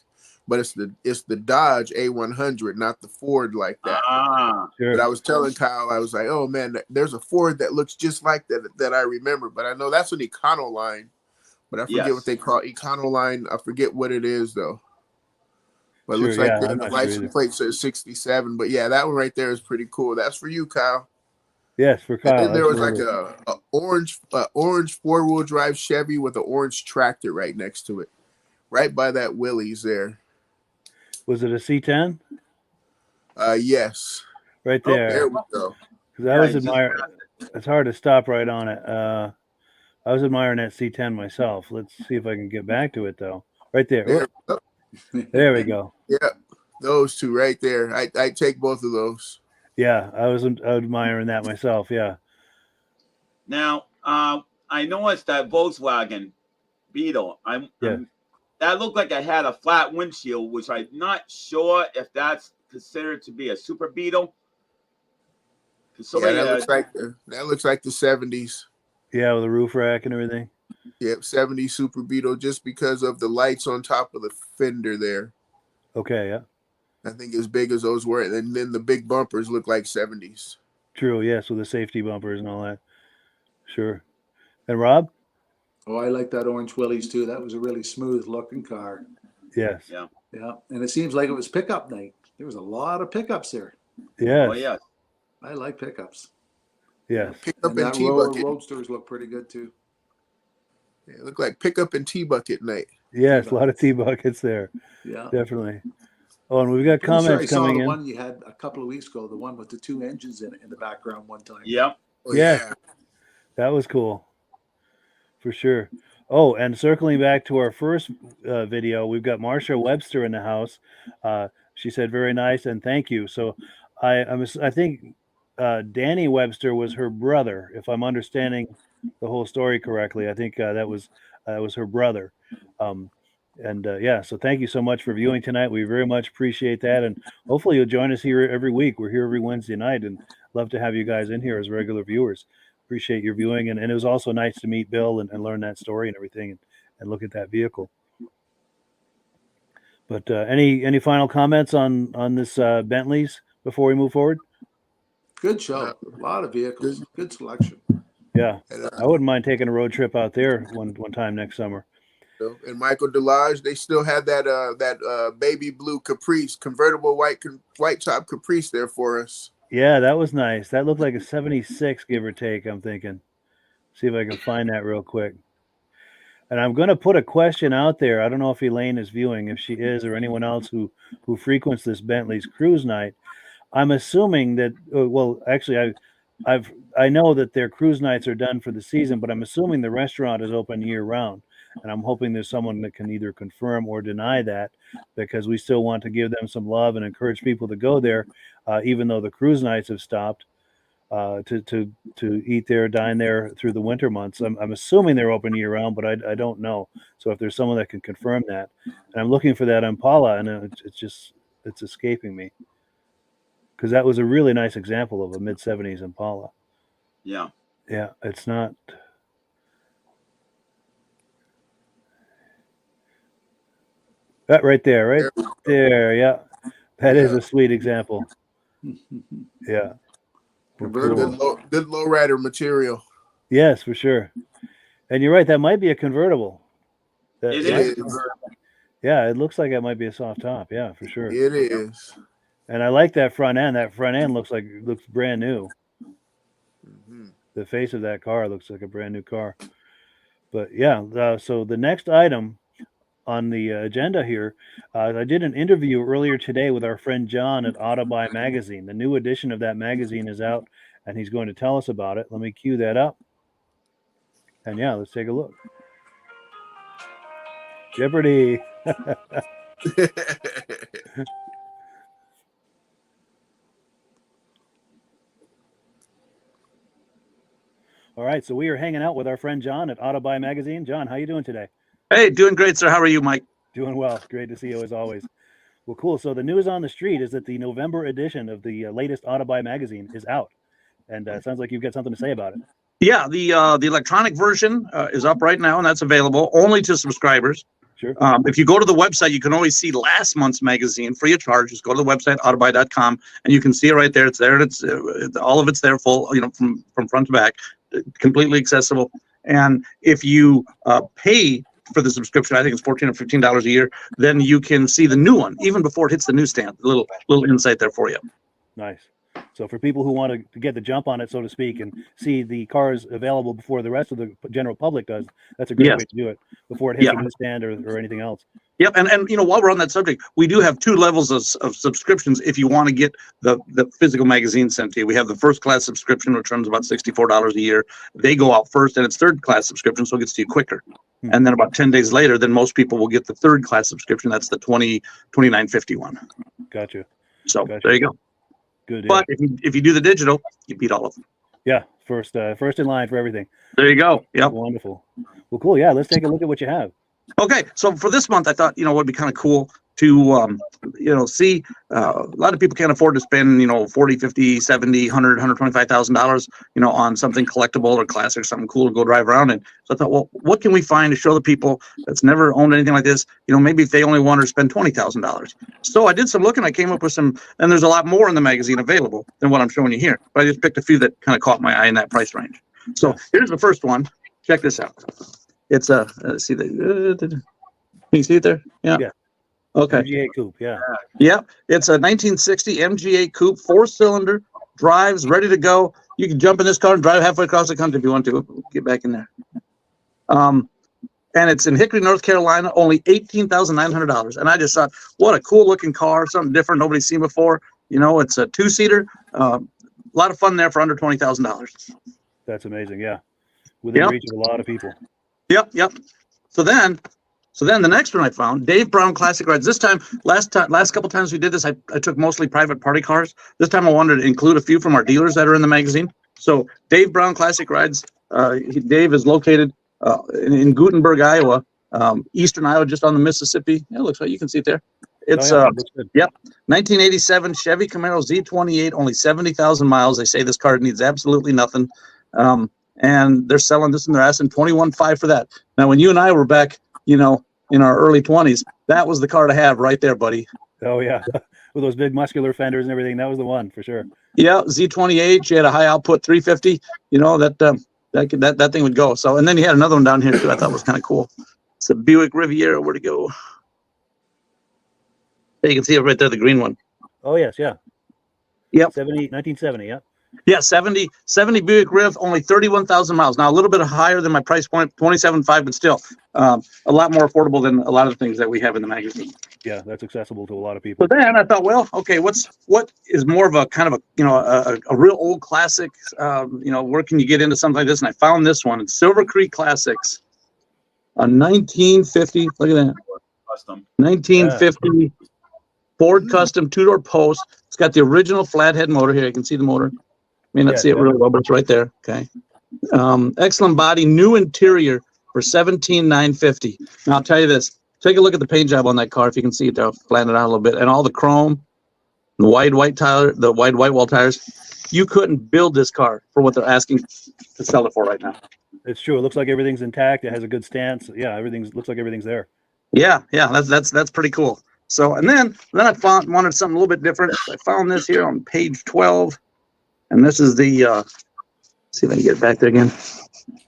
S3: but it's the Dodge A100, not the Ford like that.
S1: Sure.
S3: But I was telling Kyle, I was like, oh man, there's a Ford that looks just like that I remember, but I know that's an Econoline, but I forget what they call Econoline. I forget what it is though. But it looks like the license plate says 67. But yeah, that one right there is pretty cool. That's for you, Kyle.
S1: Yes, for Kyle.
S3: And then there was like a orange 4-wheel drive Chevy with an orange tractor right next to it, right by that Willys there.
S1: Was it a C10?
S3: Yes.
S1: Right there.
S3: There we go.
S1: Because I was admiring. It's hard to stop right on it. I was admiring that C10 myself. Let's see if I can get back to it though. Right there. There we go.
S3: Yeah, those two right there. I take both of those.
S1: Yeah, I was admiring that myself. Yeah.
S2: Now, I noticed that Volkswagen Beetle. That looked like it had a flat windshield, which I'm not sure if that's considered to be a Super Beetle.
S3: That looks like the 70s.
S1: Yeah, with the roof rack and everything.
S3: Yep, 70s Super Beetle, just because of the lights on top of the fender there.
S1: Okay, yeah.
S3: I think as big as those were, and then the big bumpers look like 70s.
S1: True, yes, with the safety bumpers and all that. Sure. And Rob?
S5: Oh, I like that orange Willys too. That was a really smooth looking car.
S1: Yes.
S2: Yeah.
S5: Yeah, and it seems like it was pickup night. There was a lot of pickups there.
S1: Yes.
S2: Oh yeah.
S5: I like pickups.
S1: Yes.
S3: Pickup and T-bucket.
S5: Roadsters look pretty good too.
S3: Yeah, it looked like pickup and T-bucket night.
S1: Yes, a lot of T-buckets there.
S5: Yeah.
S1: Definitely. Oh, and we've got comments coming in.
S5: The one you had a couple of weeks ago, the one with the two engines in it in the background one time.
S2: Yep.
S3: Oh,
S1: yeah. That was cool. For sure. Oh, and circling back to our first video, we've got Marsha Webster in the house. She said, very nice and thank you. So I think Danny Webster was her brother, if I'm understanding the whole story correctly. I think that was her brother. So thank you so much for viewing tonight. We very much appreciate that. And hopefully you'll join us here every week. We're here every Wednesday night and love to have you guys in here as regular viewers. Appreciate your viewing. And it was also nice to meet Bill and learn that story and everything and look at that vehicle. But any final comments on this Bentley's before we move forward?
S5: Good show. A lot of vehicles. Good selection.
S1: Yeah. I wouldn't mind taking a road trip out there one time next summer.
S3: And Michael Delage, they still had that baby blue Caprice, convertible white top Caprice there for us.
S1: Yeah, that was nice. That looked like a 76, give or take, I'm thinking. See if I can find that real quick. And I'm going to put a question out there. I don't know if Elaine is viewing, if she is, or anyone else who frequents this Bentley's cruise night. I'm assuming that, actually, I know that their cruise nights are done for the season, but I'm assuming the restaurant is open year round. And I'm hoping there's someone that can either confirm or deny that, because we still want to give them some love and encourage people to go there, even though the cruise nights have stopped. to eat there, dine there through the winter months. I'm assuming they're open year round, but I don't know. So if there's someone that can confirm that, and I'm looking for that Impala, and it's escaping me, because that was a really nice example of a mid-'70s Impala.
S2: Yeah.
S1: Yeah, it's not. That right there, yeah. That is a sweet example. Yeah.
S3: Good lowrider material.
S1: Yes, for sure. And you're right, that might be a convertible.
S2: It is.
S1: Yeah, it looks like it might be a soft top. Yeah, for sure.
S3: It is.
S1: And I like that front end. That front end looks brand new.
S3: Mm-hmm.
S1: The face of that car looks like a brand new car. But yeah, so the next item on the agenda here, I did an interview earlier today with our friend John at AUTABUY magazine. The new edition of that magazine is out, and he's going to tell us about it. Let me cue that up. And yeah, let's take a look. Jeopardy. All right, so we are hanging out with our friend John at AUTABUY magazine. John, how you doing today?
S7: Hey, doing great, sir. How are you, Mike?
S1: Doing well. Great to see you as always. Well, cool. So the news on the street is that the November edition of the latest AUTABUY magazine is out, and it sounds like you've got something to say about it.
S7: Yeah, the electronic version is up right now, and that's available only to subscribers.
S1: Sure.
S7: If you go to the website, you can always see last month's magazine free of charge. Just go to the website, AUTABUY.com, and you can see it right there. It's there, and it's all of it's there, full, from front to back, completely accessible. And if you pay for the subscription, I think it's $14 or $15 a year, then you can see the new one even before it hits the newsstand. A little insight there for you.
S1: Nice. So for people who want to get the jump on it, so to speak, and see the cars available before the rest of the general public does, that's a great way to do it before it hits the newsstand or anything else. Yep,
S7: and while we're on that subject, we do have two levels of subscriptions if you want to get the physical magazine sent to you. We have the first class subscription, which runs about $64 a year. They go out first, and it's third class subscription, so it gets to you quicker. And then about 10 days later, then most people will get the third class subscription. That's the $29.51.
S1: Gotcha.
S7: So there you go.
S1: Good.
S7: But if you do the digital, you beat all of them.
S1: Yeah, first in line for everything.
S7: There you go. Yep.
S1: Wonderful. Well, cool. Yeah, let's take a look at what you have.
S7: Okay, so for this month, I thought it would be kind of cool to see a lot of people can't afford to spend $40, $50, $70, $100, $125,000 on something collectible or classic, something cool to go drive around in. So I thought, well, what can we find to show the people that's never owned anything like this? Maybe if they only want to spend $20,000. So I did some looking. I came up with some, and there's a lot more in the magazine available than what I'm showing you here. But I just picked a few that kind of caught my eye in that price range. So here's the first one. Check this out. It's let's see can you see it there? Yeah. Okay.
S1: MGA coupe, yeah.
S7: Yeah, it's a 1960 MGA coupe, 4-cylinder, drives, ready to go. You can jump in this car and drive halfway across the country if you want to. Get back in there. And it's in Hickory, North Carolina, only $18,900. And I just thought, what a cool looking car, something different nobody's seen before. It's a 2-seater. A lot of fun there for under $20,000.
S1: That's amazing, yeah. Within reach of a lot of people.
S7: Yep. So then the next one I found, Dave Brown Classic Rides. This time, last couple times we did this, I took mostly private party cars. This time I wanted to include a few from our dealers that are in the magazine. So Dave Brown Classic Rides, Dave is located in Gutenberg, Iowa, eastern Iowa, just on the Mississippi. It looks like you can see it there. It's 1987 Chevy Camaro Z28, only 70,000 miles. They say this car needs absolutely nothing. And they're selling this and they're asking $21,500 for that. Now, when you and I were back, in our early 20s, that was the car to have right there, buddy.
S1: Oh yeah, with those big muscular fenders and everything, that was the one for sure.
S7: Yeah, Z28. She had a high output 350. That thing would go. So, and then you had another one down here too. I thought was kind of cool. It's a Buick Riviera. Where'd it go? There you can see it right there, the green one.
S1: Oh yes, yeah.
S7: Yep.
S1: 1970. Yeah.
S7: Yeah, 70 Buick Riv, only 31,000 miles. Now a little bit higher than my price point, $27,500, but still a lot more affordable than a lot of the things that we have in the magazine.
S1: Yeah, that's accessible to a lot of people.
S7: But then I thought, well, okay, what is more of a kind of a real old classic? Where can you get into something like this? And I found this one. It's Silver Creek Classics, a 1950. Look at that.
S2: Custom.
S7: 1950 Ford Custom 2-door post. It's got the original flathead motor here. You can see the motor. May not see it really well, but it's right there. Okay. Excellent body, new interior for $17,950. Now I'll tell you this. Take a look at the paint job on that car if you can see it. I'll flatten it out a little bit. And all the chrome, the wide white tire, the wide white wall tires. You couldn't build this car for what they're asking to sell it for right now.
S1: It's true. It looks like everything's intact. It has a good stance. Yeah, looks like everything's there.
S7: Yeah, that's pretty cool. So and then I wanted something a little bit different. I found this here on page 12, and this is the see if I can get it back there again.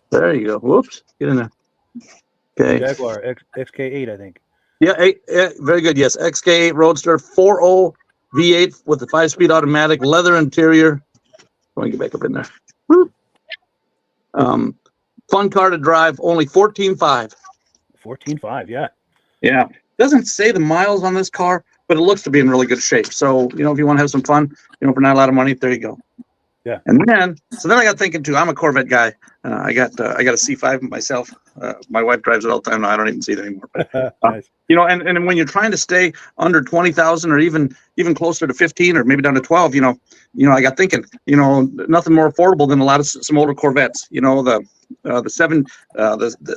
S7: There you go. Whoops, get in there. Okay.
S1: Jaguar XK8, I think.
S7: Yeah, very good. Yes, XK8 Roadster 4.0 V8 with the 5-speed automatic, leather interior. Let me get back up in there. Fun car to drive, only 14.5.
S1: 14.5, yeah.
S7: Yeah. Doesn't say the miles on this car, but it looks to be in really good shape. So, if you want to have some fun, for not a lot of money, there you go.
S1: Yeah.
S7: And then I got thinking too. I'm a Corvette guy. I got a C5 myself. My wife drives it all the time. No, I don't even see it anymore. But,
S1: nice.
S7: And when you're trying to stay under 20,000 or even closer to 15 or maybe down to 12, I got thinking, nothing more affordable than some older Corvettes. The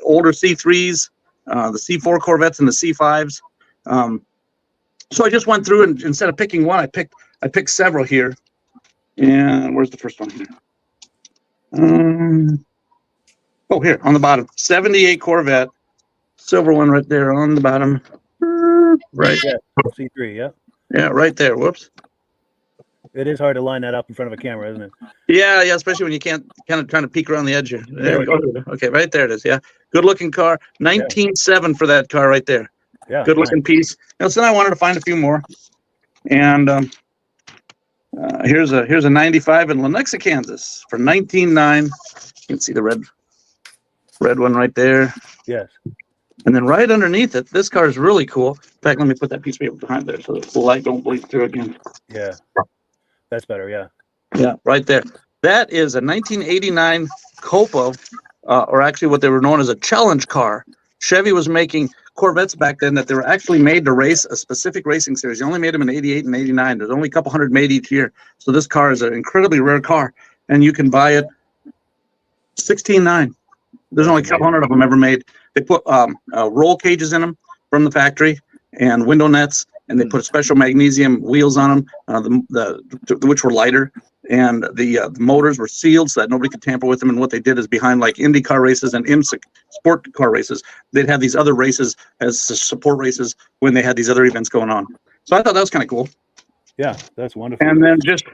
S7: older C3s, the C4 Corvettes and the C5s. So I just went through and instead of picking one, I picked several here. And where's the first one here? Here on the bottom, 78 Corvette, silver one right there on the bottom. Right.
S1: Yeah, C3, yeah.
S7: Yeah, right there. Whoops.
S1: It is hard to line that up in front of a camera, isn't it?
S7: Yeah, especially when you can't kind of trying to peek around the edge here. There we go. Okay, right there it is. Yeah, good looking car. 19.7 for that car right there.
S1: Yeah,
S7: good looking piece. So then I wanted to find a few more, and here's a 95 in Lenexa, Kansas for 19.9. You can see the red one right there.
S1: Yes.
S7: And then right underneath it, this car is really cool. In fact, let me put that piece of paper behind there so the light don't bleed through again.
S1: Yeah. That's better, yeah.
S7: Yeah, right there. That is a 1989 Copa, or actually what they were known as a challenge car. Chevy was making Corvettes back then that they were actually made to race a specific racing series. They only made them in 88 and 89. There's only a couple hundred made each year. So this car is an incredibly rare car, and you can buy it $16,900. There's only a couple hundred of them ever made. They put roll cages in them from the factory and window nets, and they put special magnesium wheels on them, which were lighter, and the motors were sealed so that nobody could tamper with them. And what they did is behind like Indy car races and IMSA sport car races, they'd have these other races as support races when they had these other events going on. So I thought that was kind of cool.
S1: Yeah, that's wonderful.
S7: And then just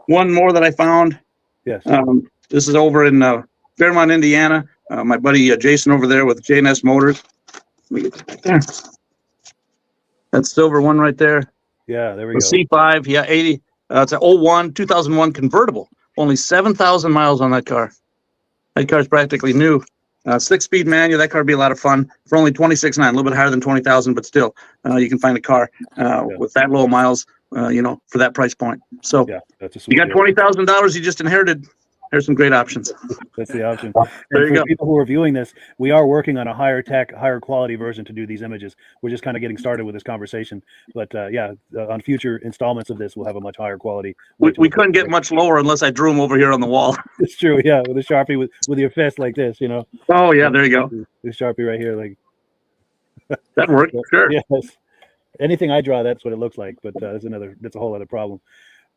S7: one more that I found.
S1: Yes.
S7: This is over in Fairmont, Indiana. My buddy Jason over there with J&S Motors. Let me get that right there. That silver one right there.
S1: Yeah, there we go.
S7: C5, yeah, 80. It's an 2001 convertible. Only 7,000 miles on that car. That car's practically new. 6-speed manual. That car would be a lot of fun for only $26,900, a little bit higher than 20,000, but still, you can find a car with that low miles, for that price point. So
S1: yeah, that's a sweet
S7: you got $20,000 you just inherited. There's some great options.
S1: That's the option.
S7: There you go.
S1: People who are viewing this, we are working on a higher tech, higher quality version to do these images. We're just kind of getting started with this conversation. But on future installments of this, we'll have a much higher quality.
S7: We couldn't get much lower unless I drew them over here on the wall.
S1: It's true. Yeah, with a Sharpie with your fist like this,
S7: Oh, yeah, there you go.
S1: The Sharpie right here. Like
S7: that worked, sure.
S1: Yes. Anything I draw, that's what it looks like. But that's a whole other problem.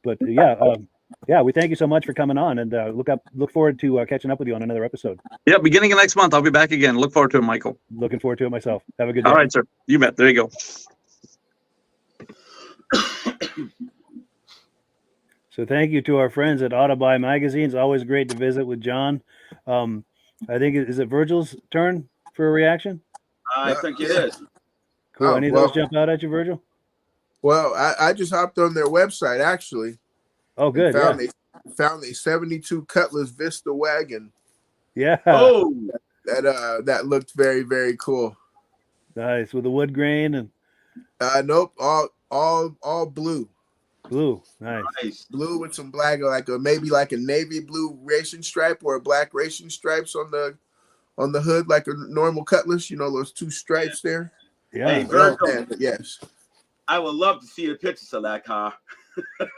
S1: But yeah, we thank you so much for coming on, and look forward to catching up with you on another episode.
S7: Yeah, beginning of next month, I'll be back again. Look forward to it, Michael.
S1: Looking forward to it myself. Have a good day.
S7: All right, sir. You bet. There you go.
S1: So thank you to our friends at AUTABUY Magazine. It's always great to visit with John. I think is it Virgil's turn for a reaction?
S2: I think it is.
S1: Cool. Any of those jump out at you, Virgil?
S3: Well, I just hopped on their website actually.
S1: Oh, good.
S3: Found a 72 Cutlass Vista wagon.
S1: Yeah.
S2: Oh,
S3: that looked very, very cool.
S1: Nice, with the wood grain and.
S3: Nope, all blue.
S1: Blue, nice.
S3: Blue with some black, maybe like a navy blue racing stripe or a black racing stripes on the hood, like a normal Cutlass. Those two stripes there.
S1: Yeah.
S2: Hey, Virgil,
S3: yes.
S2: I would love to see the pictures of that car.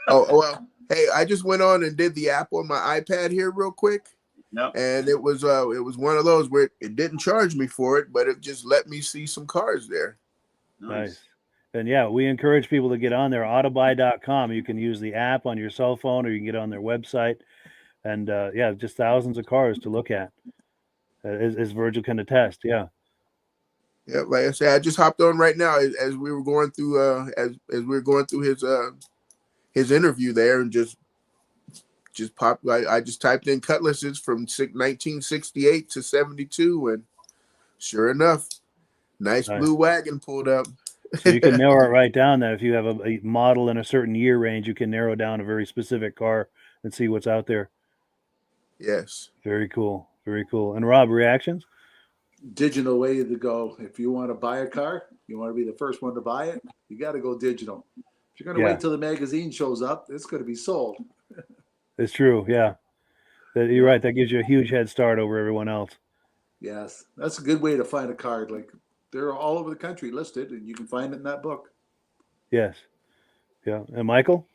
S3: Oh, well, hey, I just went on and did the app on my iPad here real quick.
S2: Yep.
S3: And it was one of those where it didn't charge me for it, but it just let me see some cars there.
S1: Nice. And yeah, we encourage people to get on there, AUTABUY.com. You can use the app on your cell phone, or you can get on their website. And yeah, just thousands of cars to look at, as Virgil can attest. Yeah.
S3: Yeah, like I said, I just hopped on right now as we were going through as we were going through his interview there, and just popped. I just typed in Cutlasses from 1968 to 72, and sure enough, nice blue wagon pulled up.
S1: So you can narrow it right down that if you have a model in a certain year range, you can narrow down a very specific car and see what's out there.
S3: Yes.
S1: Very cool. Very cool. And Rob, reactions?
S5: Digital way to go. If you want to buy a car, you want to be the first one to buy it, you got to go digital. If you're going to wait till the magazine shows up, it's going to be sold.
S1: It's true. Yeah. You're right. That gives you a huge head start over everyone else.
S5: Yes. That's a good way to find a car. Like, they're all over the country listed, and you can find it in that book.
S1: Yes. Yeah. And Michael?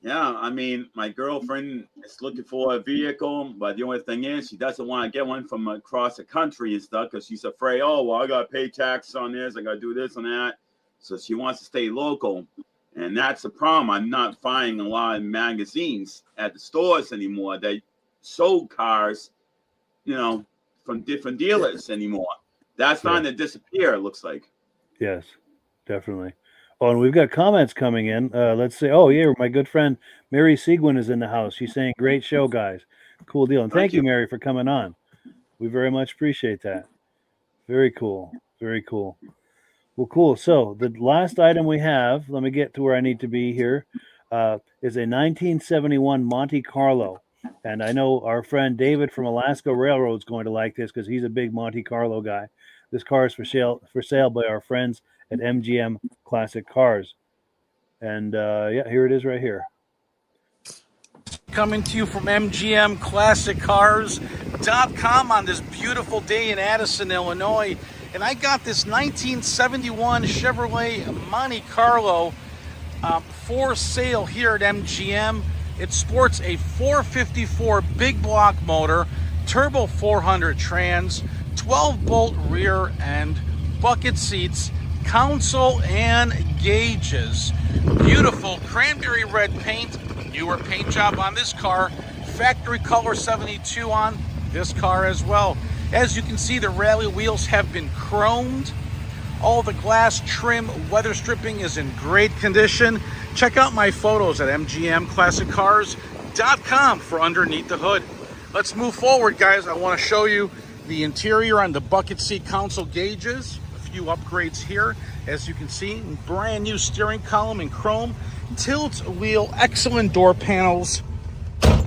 S2: Yeah, I mean, my girlfriend is looking for a vehicle, but the only thing is she doesn't want to get one from across the country and stuff because she's afraid, oh, well, I got to pay tax on this, I got to do this and that. So she wants to stay local. And that's the problem. I'm not finding a lot of magazines at the stores anymore. They sold cars, you know, from different dealers anymore. That's starting to disappear, it looks like.
S1: Yes, definitely. Oh, and we've got comments coming in. Let's say, oh, yeah, my good friend Mary Seguin is in the house. She's saying, great show, guys. Cool deal. And thank you, Mary, for coming on. We very much appreciate that. Very cool. Very cool. Well, cool. So the last item we have, let me get to where I need to be here, is a 1971 Monte Carlo. And I know our friend David from Alaska Railroad is going to like this because he's a big Monte Carlo guy. This car is for sale by our friends at MGM Classic Cars. And yeah, here it is right here.
S8: Coming to you from MGMClassicCars.com on this beautiful day in Addison, Illinois. And I got this 1971 Chevrolet Monte Carlo for sale here at MGM. It sports a 454 big block motor, turbo 400 trans, 12-bolt rear end, bucket seats, console and gauges. Beautiful cranberry red paint, newer paint job on this car. Factory color 72 on this car as well. As you can see, the rally wheels have been chromed. All the glass trim, weather stripping is in great condition. Check out my photos at MGMClassicCars.com for underneath the hood. Let's move forward, guys. I want to show you the interior on the bucket seat console gauges. A few upgrades here. As you can see, brand new steering column in chrome. Tilt wheel, excellent door panels.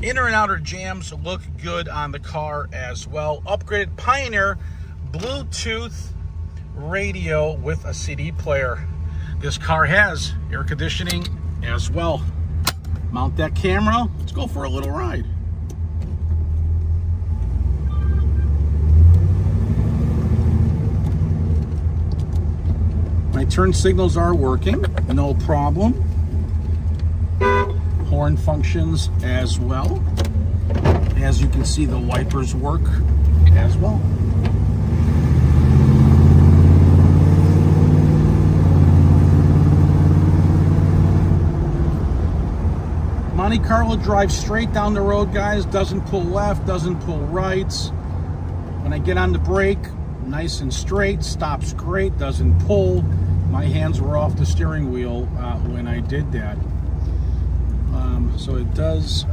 S8: Inner and outer jams look good on the car as well. Upgraded Pioneer Bluetooth radio with a CD player. This car has air conditioning as well. Mount that camera. Let's go for a little ride. My turn signals are working, no problem. Horn functions as well. As you can see, the wipers work as well. Monte Carlo drives straight down the road, guys. Doesn't pull left, doesn't pull right. When I get on the brake, nice and straight, stops great, doesn't pull. My hands were off the steering wheel when I did that. So it does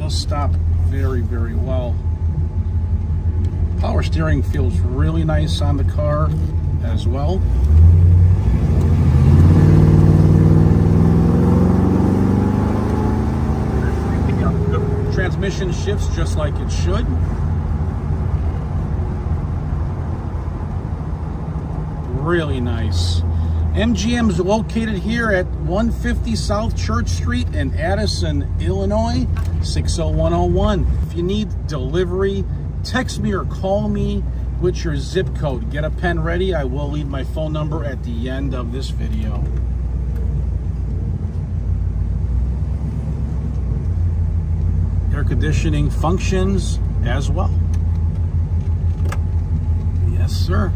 S8: stop very, very well. Power steering feels really nice on the car as well. Transmission shifts just like it should. Really nice. MGM is located here at 150 South Church Street in Addison, Illinois, 60101. If you need delivery, text me or call me with your zip code. Get a pen ready. I will leave my phone number at the end of this video. conditioning functions as well. Yes, sir.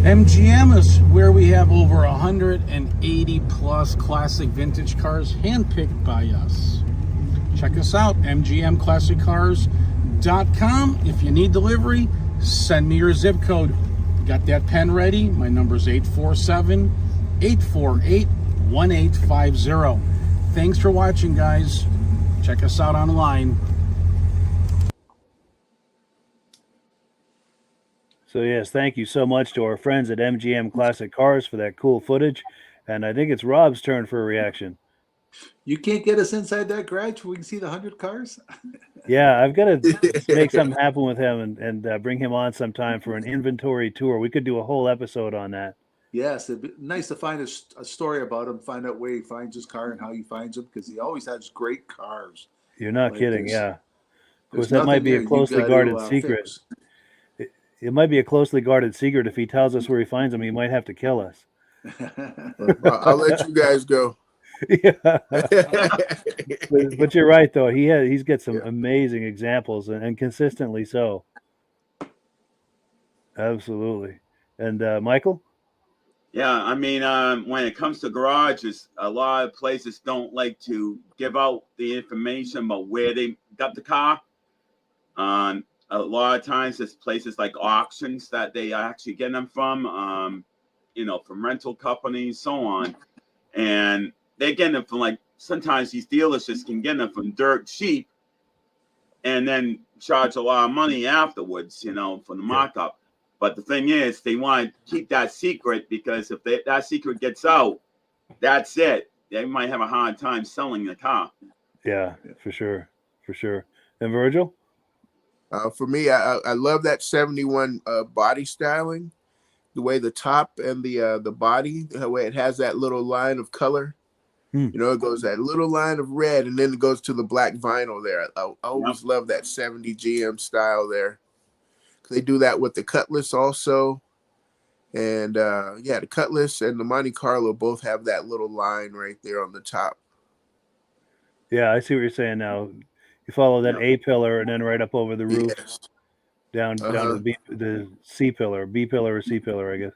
S8: MGM is where we have over 180 plus classic vintage cars handpicked by us. Check us out, mgmclassiccars.com. If you need delivery, send me your zip code. Got that pen ready? My number is 847-848-1850. Thanks for watching, guys. Check us out online.
S1: So yes, thank you so much to our friends at MGM Classic Cars for that cool footage. And I think it's Rob's turn for a reaction.
S5: You can't get us inside that garage where we can see the 100 cars?
S1: Yeah, I've got to make something happen with him and bring him on sometime for an inventory tour. We could do a whole episode on that.
S5: Yes, it'd be nice to find a story about him, find out where he finds his car and how he finds them, because he always has great cars.
S1: You're not kidding, yeah. Of course,
S5: There's
S1: that might be a
S5: nothing there
S1: closely
S5: you
S1: guarded
S5: gotta,
S1: secret.
S5: fix.
S1: It might be a closely guarded secret. If he tells us where he finds them, he might have to kill us.
S3: I'll let you guys go.
S1: Yeah. but you're right, though. He's got some amazing examples, and consistently so. Absolutely. And Michael?
S2: Yeah, I mean, when it comes to garages, a lot of places don't like to give out the information about where they got the car. A lot of times it's places like auctions that they actually get them from, from rental companies, so on. And they get them from, like, sometimes these dealerships can get them from dirt cheap and then charge a lot of money afterwards, for the markup. But the thing is, they want to keep that secret, because if that secret gets out, that's it. They might have a hard time selling the car.
S1: Yeah, for sure. For sure. And Virgil?
S3: For me, I love that 71 body styling, the way the top and the body, the way it has that little line of color. It goes that little line of red, and then it goes to the black vinyl there. I always love that 70 GM style there. They do that with the Cutlass also. And the Cutlass and the Monte Carlo both have that little line right there on the top.
S1: Yeah, I see what you're saying now. You follow that A pillar and then right up over the roof, down to the C pillar, B pillar or C pillar, I guess.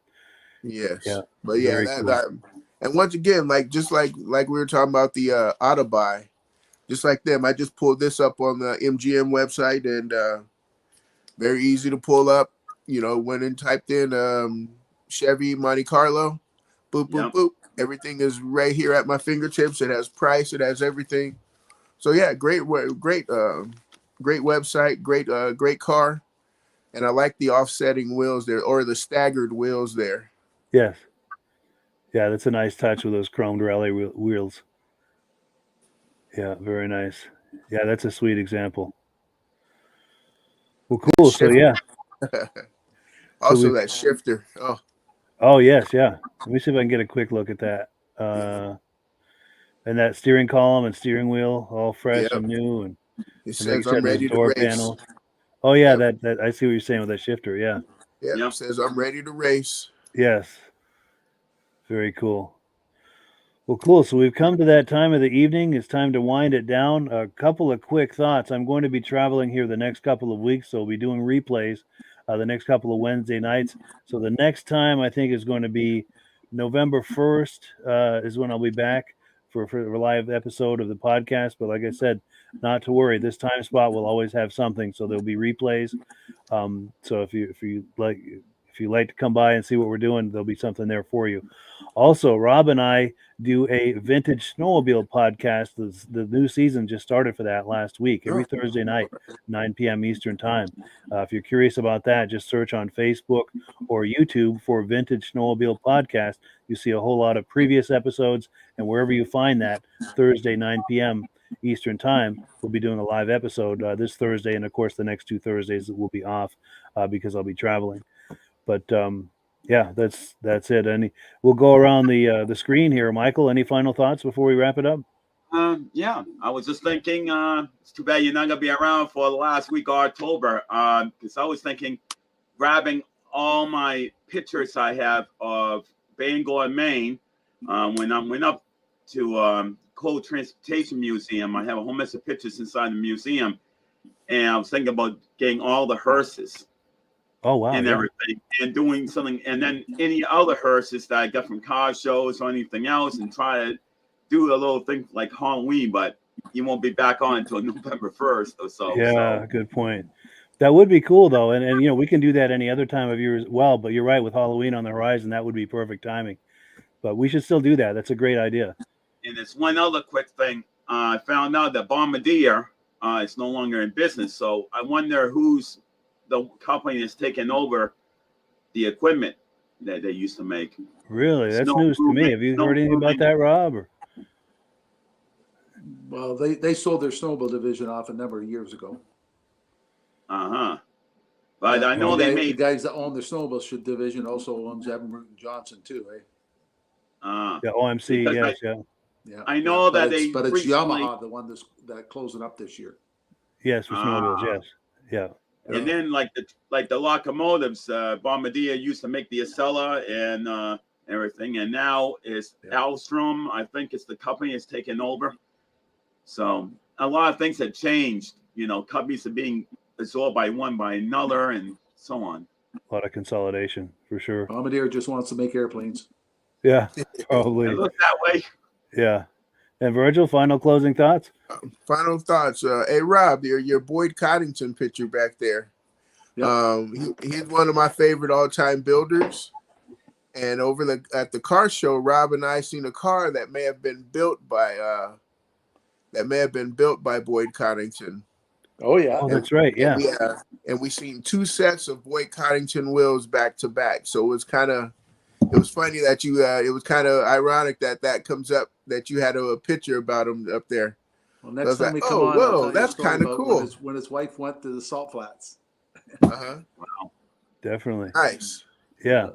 S3: Yes.
S1: Yeah.
S3: But yeah, that and once again, just like we were talking about the AUTABUY, just like them, I just pulled this up on the MGM website, and very easy to pull up. Went and typed in Chevy Monte Carlo, boop, boop, boop. Everything is right here at my fingertips. It has price. It has everything. So yeah, great website, great car, and I like the offsetting wheels there, or the staggered wheels there.
S1: Yes. Yeah, that's a nice touch with those chromed rally wheels. Yeah, very nice. Yeah, that's a sweet example. Well, cool. So yeah.
S3: Also, that shifter.
S1: Oh yes, yeah. Let me see if I can get a quick look at that. And that steering column and steering wheel, all fresh and new, and
S3: it says I'm ready to race.
S1: Panels. Oh yeah, that I see what you're saying with that shifter. Yeah.
S3: Yeah, it says I'm ready to race.
S1: Yes. Very cool. Well, cool. So we've come to that time of the evening. It's time to wind it down. A couple of quick thoughts. I'm going to be traveling here the next couple of weeks, so we'll be doing replays the next couple of Wednesday nights. So the next time I think is going to be November 1st is when I'll be back for a live episode of the podcast. But like I said, not to worry. This time spot will always have something, so there'll be replays. So if you like to come by and see what we're doing, there'll be something there for you. Also, Rob and I do a vintage snowmobile podcast. The new season just started for that last week, every Thursday night, 9 p.m. Eastern time. If you're curious about that, just search on Facebook or YouTube for Vintage Snowmobile Podcast. You see a whole lot of previous episodes, and wherever you find that, Thursday, 9 p.m. Eastern time, we'll be doing a live episode this Thursday, and of course the next 2 Thursdays will be off because I'll be traveling. But yeah, that's it. And we'll go around the screen here. Michael, any final thoughts before we wrap it up?
S2: Yeah, I was just thinking, it's too bad you're not gonna be around for the last week of October. Because I was thinking, grabbing all my pictures I have of Bangor, Maine, when I went up to Coal Transportation Museum, I have a whole mess of pictures inside the museum, and I was thinking about getting all the hearses.
S1: Oh wow!
S2: And everything, and doing something, and then any other hearses that I got from car shows or anything else, and try to do a little thing like Halloween, but you won't be back on until November 1st or so.
S1: Yeah, good point. That would be cool though, and we can do that any other time of year as well. But you're right, with Halloween on the horizon, that would be perfect timing. But we should still do that. That's a great idea.
S2: And there's one other quick thing. I found out that Bombardier is no longer in business, so I wonder who's the company that's taken over the equipment that they used to make.
S1: Really? That's news to me. Have you heard anything about that, Rob? Or?
S5: Well, they sold their snowmobile division off a number of years ago.
S2: But I know they made
S5: the guys that own the snowmobile division also owns Evan Johnson too, eh?
S1: Yeah, OMC, yes,
S5: yeah.
S2: I know that
S5: but it's Yamaha, the one that's closing up this year.
S1: Yes, for snowmobiles, yes, yeah.
S2: And then like the locomotives, Bombardier used to make the Acela and everything, and now it's Alstrom. I think it's the company that's taken over. So a lot of things have changed. Companies are being absorbed by one by another, and so on.
S1: A lot of consolidation for sure.
S5: Bombardier just wants to make airplanes.
S1: Yeah, probably.
S2: It looks that way.
S1: Yeah. And Virgil, final closing thoughts?
S3: Final thoughts. Hey, Rob, your Boyd Coddington picture back there. Yep. He's one of my favorite all-time builders. And at the car show, Rob and I seen a car that may have been built by Boyd Coddington.
S5: Oh yeah.
S1: Oh, that's right. Yeah.
S3: And we seen 2 sets of Boyd Coddington wheels back to back. So it was funny that it was kind of ironic that comes up, that you had a picture about him up there.
S5: Well, next time we come on,
S3: whoa, that's kind of cool.
S5: When his wife went to the salt flats.
S2: Wow.
S1: Definitely.
S3: Nice.
S1: Yeah.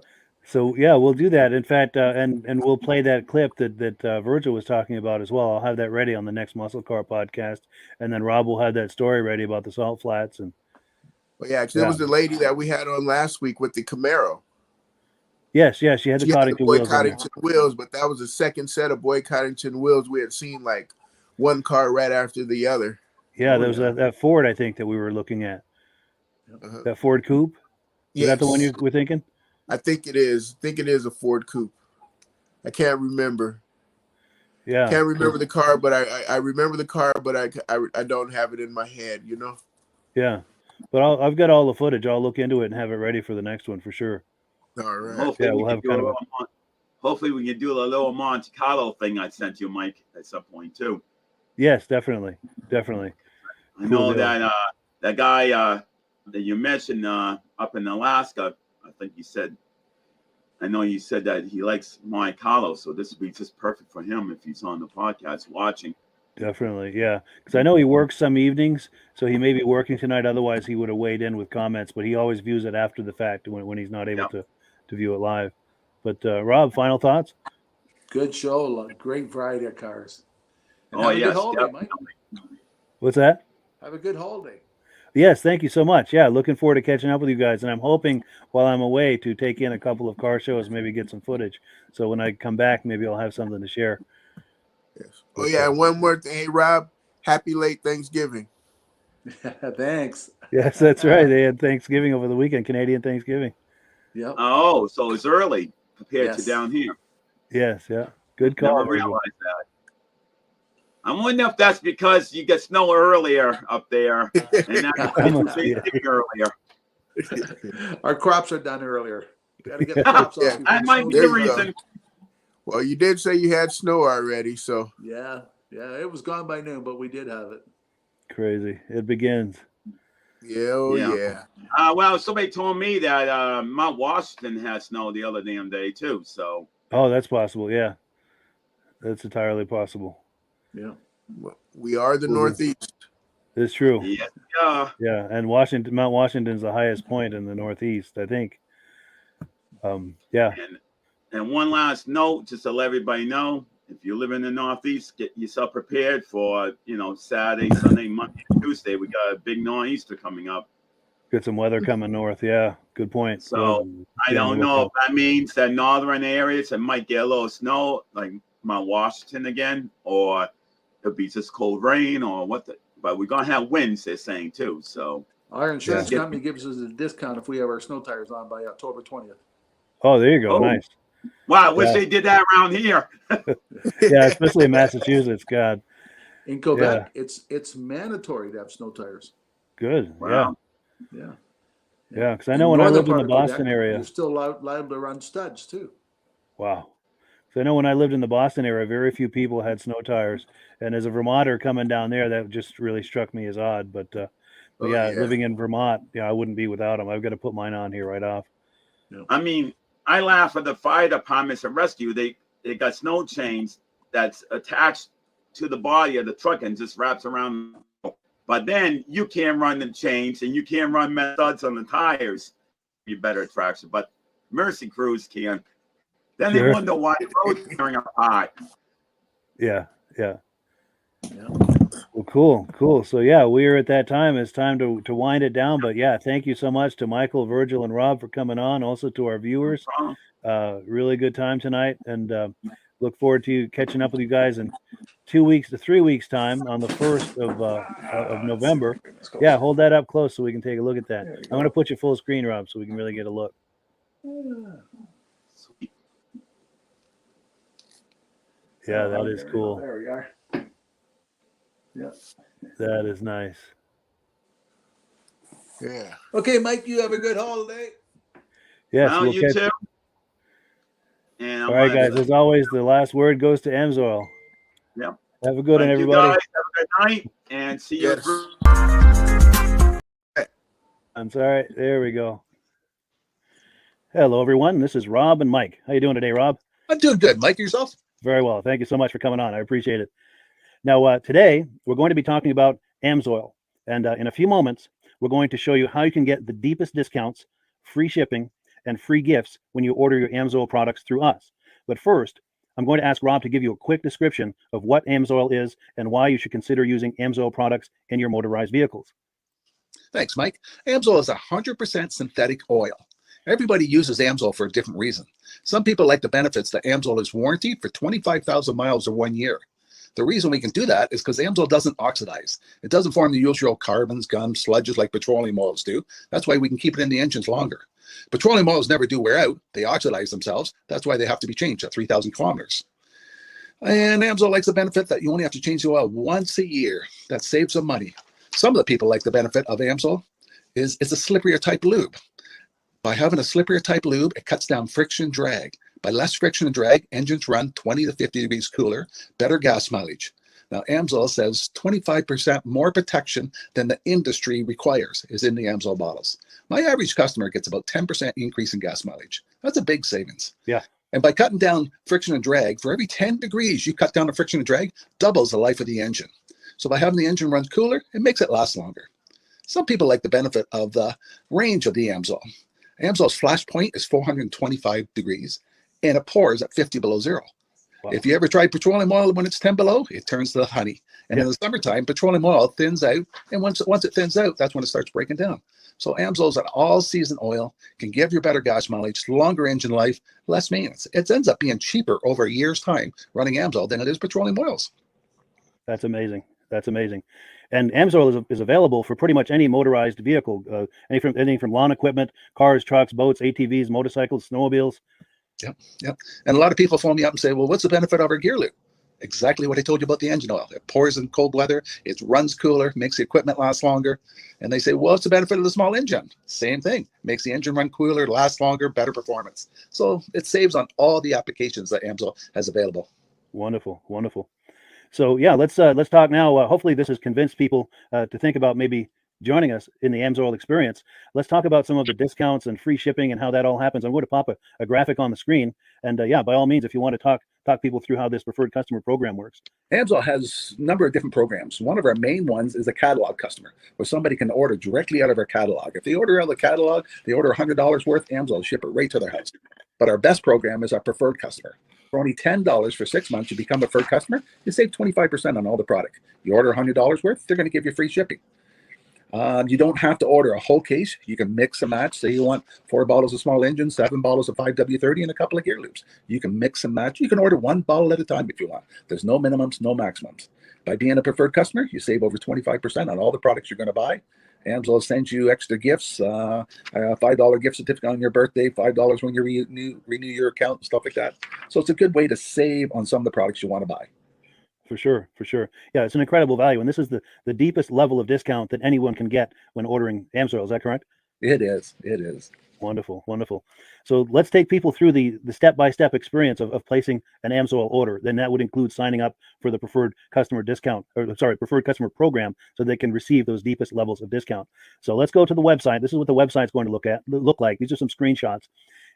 S1: So yeah, we'll do that. In fact, and we'll play that clip that Virgil was talking about as well. I'll have that ready on the next Muscle Car podcast, and then Rob will have that story ready about the salt flats. And
S3: well, yeah, because it was the lady that we had on last week with the Camaro.
S1: Yes, she had the Coddington wheels.
S3: Coddington wheels, but that was the second set of Boyd Coddington wheels we had seen, like one car right after the other.
S1: Yeah, there was that Ford, I think, that we were looking at. That Ford Coupe. Is that the one you were thinking?
S3: I think it is. I think it is a Ford Coupe. I can't remember.
S1: Yeah,
S3: can't remember the car, but I remember the car, but I don't have it in my head.
S1: Yeah, but I've got all the footage. I'll look into it and have it ready for the next one for sure.
S3: All right.
S2: Hopefully we'll have hopefully we can do a little Monte Carlo thing I sent you, Mike, at some point too.
S1: Yes, definitely.
S2: I know that that guy that you mentioned up in Alaska, I think you said. I know you said that he likes Monte Carlo, so this would be just perfect for him if he's on the podcast watching.
S1: Definitely, yeah. Because I know he works some evenings, so he may be working tonight. Otherwise, he would have weighed in with comments. But he always views it after the fact when he's not able to view it live. But Rob, final thoughts?
S5: Good show, great variety of cars. And
S2: have a good
S5: holiday, Mike.
S1: What's that?
S5: Have a good holiday.
S1: Yes, thank you so much. Yeah, looking forward to catching up with you guys. And I'm hoping while I'm away to take in a couple of car shows, maybe get some footage. So when I come back, maybe I'll have something to share.
S3: Yes. Oh, yeah, and one more thing. Hey, Rob, happy late Thanksgiving.
S5: Thanks.
S1: Yes, that's right. They had Thanksgiving over the weekend, Canadian Thanksgiving.
S5: Yeah.
S2: Oh, so it's early compared to down here.
S1: Yes, yeah. Good call.
S2: Never realized that. I'm wondering if that's because you get snow earlier up there, and that's
S5: earlier. Our crops are done earlier. You got to get the crops off.
S2: That might be the reason.
S3: Well, you did say you had snow already, so.
S5: Yeah, it was gone by noon, but we did have it.
S1: Crazy. It begins.
S3: Yeah.
S2: Well, somebody told me that Mount Washington had snow the other damn day too. So.
S1: Oh, that's possible. Yeah, that's entirely possible.
S5: Yeah.
S3: Well, we are the Northeast.
S1: It's true.
S2: Yeah.
S1: Yeah, and Mount Washington's the highest point in the Northeast, I think. Yeah.
S2: And one last note, just to let everybody know, if you live in the Northeast, get yourself prepared for, Saturday, Sunday, Monday, Tuesday. We got a big nor'easter coming up.
S1: Get some weather coming north. Yeah, good point.
S2: So I don't know if that means that northern areas it might get a little snow, like Mount Washington again, or it'll be just cold rain, or what. But we're gonna have winds, they're saying too. So
S5: our insurance company gives us a discount if we have our snow tires on by October 20th.
S1: Oh, there you go. Nice.
S2: Wow, I wish they did that around here.
S1: Yeah, especially in Massachusetts. God.
S5: In Quebec, it's mandatory to have snow tires.
S1: Good.
S2: Wow.
S5: Yeah.
S1: Yeah, because I know when I lived in the Boston area,
S5: you're still allowed to run studs too.
S1: Wow. So I know when I lived in the Boston area, very few people had snow tires, and as a Vermonter coming down there, that just really struck me as odd. But living in Vermont, I wouldn't be without them. I've got to put mine on here right off.
S2: I mean, I laugh at the fire departments and rescue. They got snow chains that's attached to the body of the truck and just wraps around. But then you can't run the chains and you can't run studs on the tires. You better traction. But Mercy crews can. Then they wonder why the road's tearing apart.
S1: Yeah. Well, cool. So we are at that time. It's time to wind it down. But thank you so much to Michael, Virgil, and Rob for coming on. Also to our viewers. Really good time tonight, and look forward to catching up with you guys in 2 weeks to 3 weeks time on the 1st of November. Yeah, hold that up close so we can take a look at that. I'm going to put you full screen, Rob, so we can really get a look.
S2: Sweet.
S1: Yeah, that is cool.
S5: There we are. Yeah.
S1: That is nice.
S3: Yeah.
S5: Okay, Mike, you have a good holiday.
S1: Yes,
S2: well, you too. And
S1: all right, guys. As always, the last word goes to Amsoil.
S2: Yeah.
S1: Have a good one, everybody.
S2: You guys. Have a good night, and see you.
S1: I'm sorry. There we go. Hello, everyone. This is Rob and Mike. How you doing today, Rob?
S9: I'm doing good. Mike, yourself?
S1: Very well. Thank you so much for coming on. I appreciate it. Now, today, we're going to be talking about Amsoil. And in a few moments, we're going to show you how you can get the deepest discounts, free shipping, and free gifts when you order your Amsoil products through us. But first, I'm going to ask Rob to give you a quick description of what Amsoil is and why you should consider using Amsoil products in your motorized vehicles.
S9: Thanks, Mike. Amsoil is 100% synthetic oil. Everybody uses Amsoil for a different reason. Some people like the benefits that Amsoil is warranted for 25,000 miles or 1 year. The reason we can do that is because Amsoil doesn't oxidize. It doesn't form the usual carbons, gums, sludges like petroleum oils do. That's why we can keep it in the engines longer. Petroleum oils never do wear out. They oxidize themselves. That's why they have to be changed at 3,000 kilometers. And Amsoil likes the benefit that you only have to change the oil once a year. That saves some money. Some of the people like the benefit of Amsoil is it's a slipperier type lube. By having a slipperier type lube, it cuts down friction and drag. By less friction and drag, engines run 20 to 50 degrees cooler, better gas mileage. Now, Amsoil says 25% more protection than the industry requires is in the Amsoil bottles. My average customer gets about 10% increase in gas mileage. That's a big savings.
S1: Yeah.
S9: And by cutting down friction and drag, for every 10 degrees you cut down the friction and drag, doubles the life of the engine. So by having the engine run cooler, it makes it last longer. Some people like the benefit of the range of the Amsoil. Amsoil's flash point is 425 degrees, and it pours at 50 below zero. Wow. If you ever tried petroleum oil when it's 10 below, it turns to honey. And in the summertime, petroleum oil thins out, and once it thins out, that's when it starts breaking down. So Amsoil is an all-season oil, can give you better gas mileage, longer engine life, less maintenance. It ends up being cheaper over a year's time running Amsoil than it is petroleum oils.
S1: That's amazing. That's amazing. And Amsoil is available for pretty much any motorized vehicle, anything from lawn equipment, cars, trucks, boats, ATVs, motorcycles, snowmobiles.
S9: Yep. And a lot of people phone me up and say, well, what's the benefit of our gear lube? Exactly what I told you about the engine oil. It pours in cold weather, it runs cooler, makes the equipment last longer. And they say, well, what's the benefit of the small engine? Same thing. Makes the engine run cooler, last longer, better performance. So it saves on all the applications that Amsoil has available.
S1: Wonderful, wonderful. So let's talk now. Hopefully this has convinced people to think about maybe joining us in the Amsoil experience. Let's talk about some of the discounts and free shipping and how that all happens. I'm going to pop a graphic on the screen. And by all means, if you want to talk people through how this preferred customer program works.
S9: Amsoil has a number of different programs. One of our main ones is a catalog customer, where somebody can order directly out of our catalog. If they order out of the catalog, they order $100 worth, Amsoil will ship it right to their house. But our best program is our preferred customer. For only $10 for 6 months, you become a preferred customer, you save 25% on all the product. You order $100 worth, they're going to give you free shipping. You don't have to order a whole case. You can mix and match. Say you want 4 bottles of small engine, 7 bottles of 5W30, and a couple of gear loops. You can mix and match. You can order 1 bottle at a time if you want. There's no minimums, no maximums. By being a preferred customer, you save over 25% on all the products you're going to buy. Amsoil sends you extra gifts, a $5 gift certificate on your birthday, $5 when you renew your account, and stuff like that. So it's a good way to save on some of the products you want to buy.
S1: For sure, for sure. Yeah, it's an incredible value, and this is the deepest level of discount that anyone can get when ordering Amsoil. Is that correct?
S9: It is. It is.
S1: Wonderful, wonderful. So let's take people through the step-by-step experience of placing an Amsoil order. Then that would include signing up for the preferred customer discount, or sorry, preferred customer program, so they can receive those deepest levels of discount. So let's go to the website. This is what the website's going to look like. These are some screenshots.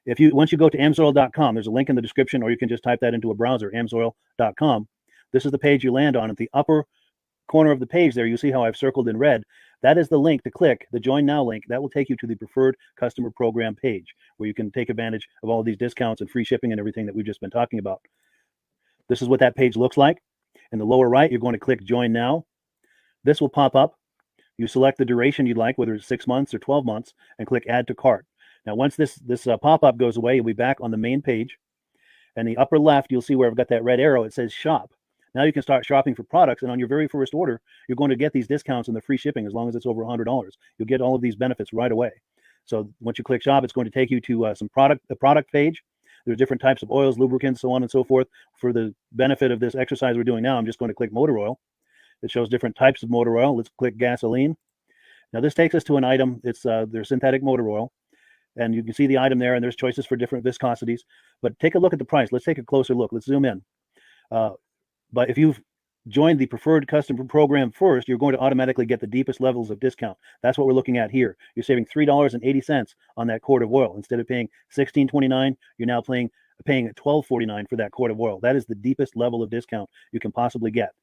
S1: Once you go to amsoil.com, there's a link in the description, or you can just type that into a browser, amsoil.com. This is the page you land on. At the upper corner of the page there, you see how I've circled in red. That is the link to click, the Join Now link. That will take you to the Preferred Customer Program page, where you can take advantage of all of these discounts and free shipping and everything that we've just been talking about. This is what that page looks like. In the lower right, you're going to click Join Now. This will pop up. You select the duration you'd like, whether it's 6 months or 12 months, and click Add to Cart. Now, once this pop-up goes away, you'll be back on the main page. And the upper left, you'll see where I've got that red arrow. It says Shop. Now you can start shopping for products, and on your very first order, you're going to get these discounts and the free shipping as long as it's over $100. You'll get all of these benefits right away. So once you click Shop, it's going to take you to the product page. There's different types of oils, lubricants, so on and so forth. For the benefit of this exercise we're doing now, I'm just going to click motor oil. It shows different types of motor oil. Let's click gasoline. Now this takes us to an item. It's their synthetic motor oil. And you can see the item there, and there's choices for different viscosities. But take a look at the price. Let's take a closer look. Let's zoom in. But if you've joined the preferred customer program first, you're going to automatically get the deepest levels of discount. That's what we're looking at here. You're saving $3.80 on that quart of oil. Instead of paying $16.29, you're now paying $12.49 for that quart of oil. That is the deepest level of discount you can possibly get.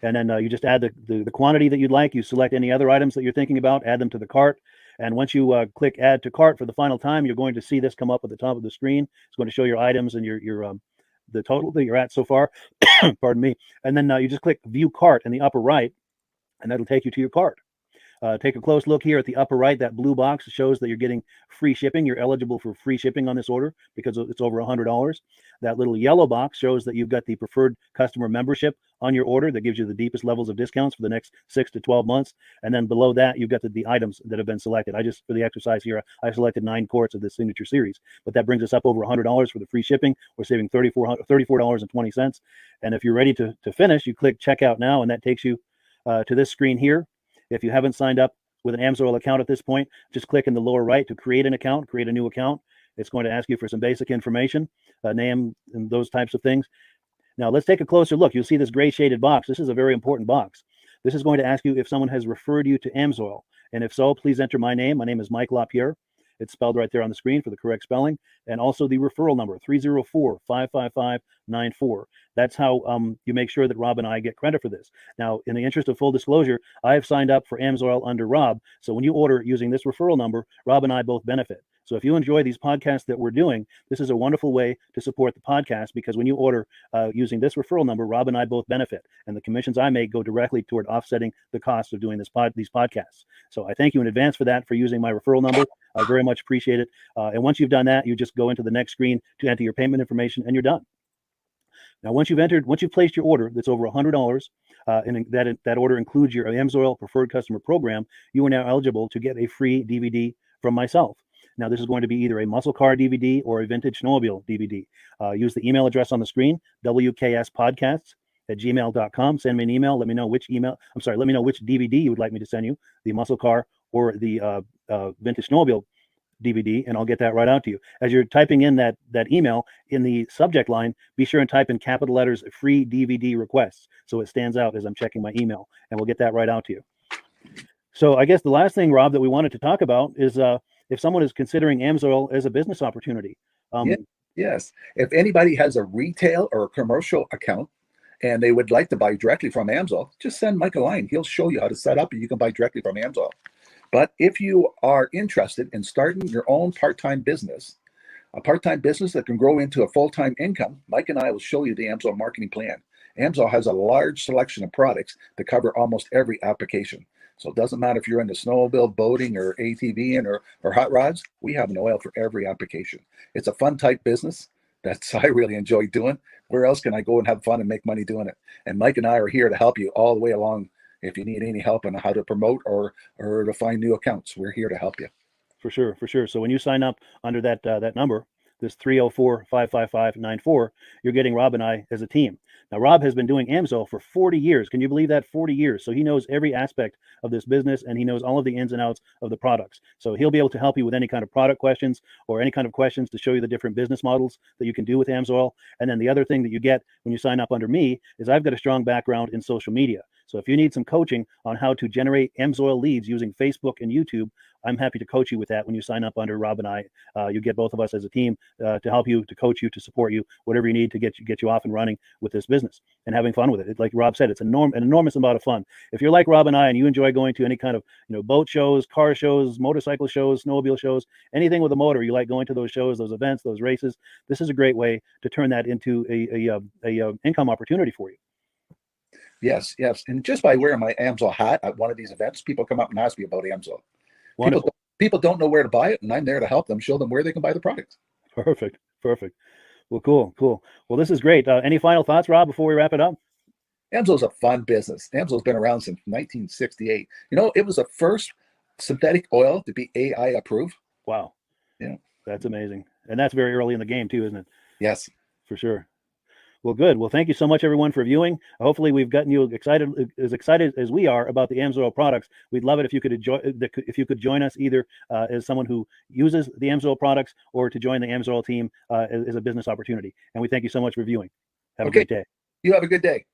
S1: And then you just add the quantity that you'd like. You select any other items that you're thinking about, add them to the cart. And once you click Add to Cart for the final time, you're going to see this come up at the top of the screen. It's going to show your items and your the total that you're at so far. Pardon me. And then you just click View Cart in the upper right, and that'll take you to your cart. Take a close look here at the upper right. That blue box shows that you're getting free shipping. You're eligible for free shipping on this order because it's over $100. That little yellow box shows that you've got the preferred customer membership on your order that gives you the deepest levels of discounts for the next 6 to 12 months. And then below that, you've got the items that have been selected. For the exercise here, I selected 9 quarts of the signature series, but that brings us up over $100 for the free shipping. We're saving $34.20. And if you're ready to finish, you click Checkout Now, and that takes you to this screen here. If you haven't signed up with an Amsoil account at this point, just click in the lower right to create an account, create a new account. It's going to ask you for some basic information, name and those types of things. Now let's take a closer look. You'll see this gray shaded box. This is a very important box. This is going to ask you if someone has referred you to Amsoil. And if so, please enter my name. My name is Mike LaRiviere. It's spelled right there on the screen for the correct spelling. And also the referral number, 304-555-94. That's how you make sure that Rob and I get credit for this. Now, in the interest of full disclosure, I have signed up for Amsoil under Rob. So when you order using this referral number, Rob and I both benefit. So if you enjoy these podcasts that we're doing, this is a wonderful way to support the podcast, because when you order using this referral number, Rob and I both benefit. And the commissions I make go directly toward offsetting the cost of doing these podcasts. So I thank you in advance for that, for using my referral number. I very much appreciate it. And once you've done that, you just go into the next screen to enter your payment information, and you're done. Now, once you've placed your order that's over $100, and that order includes your Amsoil Preferred Customer Program, you are now eligible to get a free DVD from myself. Now, this is going to be either a muscle car DVD or a vintage snowmobile DVD. Use the email address on the screen, wkspodcasts@gmail.com. Send me an email. Let me know which DVD you would like me to send you, the muscle car or the vintage snowmobile DVD, and I'll get that right out to you. As you're typing in that email, in the subject line, be sure and type in capital letters, free DVD requests, so it stands out as I'm checking my email, and we'll get that right out to you. So I guess the last thing, Rob, that we wanted to talk about is if someone is considering Amsoil as a business opportunity.
S9: Yes. If anybody has a retail or a commercial account and they would like to buy directly from Amsoil, just send Mike a line. He'll show you how to set up, and you can buy directly from Amsoil. But if you are interested in starting your own part-time business, a part-time business that can grow into a full-time income, Mike and I will show you the Amsoil marketing plan. Amsoil has a large selection of products to cover almost every application. So it doesn't matter if you're into snowmobile, boating, or ATVing or hot rods, we have an oil for every application. It's a fun type business that's I really enjoy doing. Where else can I go and have fun and make money doing it? And Mike and I are here to help you all the way along. If you need any help on how to promote or to find new accounts, we're here to help you.
S1: For sure, for sure. So when you sign up under that that number, this 304-555-94, you're getting Rob and I as a team. Now, Rob has been doing Amsoil for 40 years. Can you believe that? 40 years. So he knows every aspect of this business, and he knows all of the ins and outs of the products. So he'll be able to help you with any kind of product questions or any kind of questions to show you the different business models that you can do with Amsoil. And then the other thing that you get when you sign up under me is I've got a strong background in social media. So if you need some coaching on how to generate Amsoil leads using Facebook and YouTube, I'm happy to coach you with that when you sign up under Rob and I. You get both of us as a team to help you, to coach you, to support you, whatever you need to get you off and running with this business and having fun with it. Like Rob said, it's an enormous amount of fun. If you're like Rob and I and you enjoy going to any kind of boat shows, car shows, motorcycle shows, snowmobile shows, anything with a motor, you like going to those shows, those events, those races, this is a great way to turn that into a income opportunity for you.
S9: Yes, yes. And just by wearing my Amsoil hat at one of these events, people come up and ask me about Amsoil. People don't know where to buy it, and I'm there to help them, show them where they can buy the product.
S1: Perfect. Well, cool. Well, this is great. Any final thoughts, Rob, before we wrap it up?
S9: Amsoil's a fun business. Amsoil's been around since 1968. It was the first synthetic oil to be AI approved.
S1: Wow.
S9: Yeah.
S1: That's amazing. And that's very early in the game too, isn't it?
S9: Yes.
S1: For sure. Well, good. Well, thank you so much, everyone, for viewing. Hopefully, we've gotten you excited as we are about the Amsoil products. We'd love it if you could join us either as someone who uses the Amsoil products or to join the Amsoil team as a business opportunity. And we thank you so much for viewing. Have a great day.
S9: You have a good day.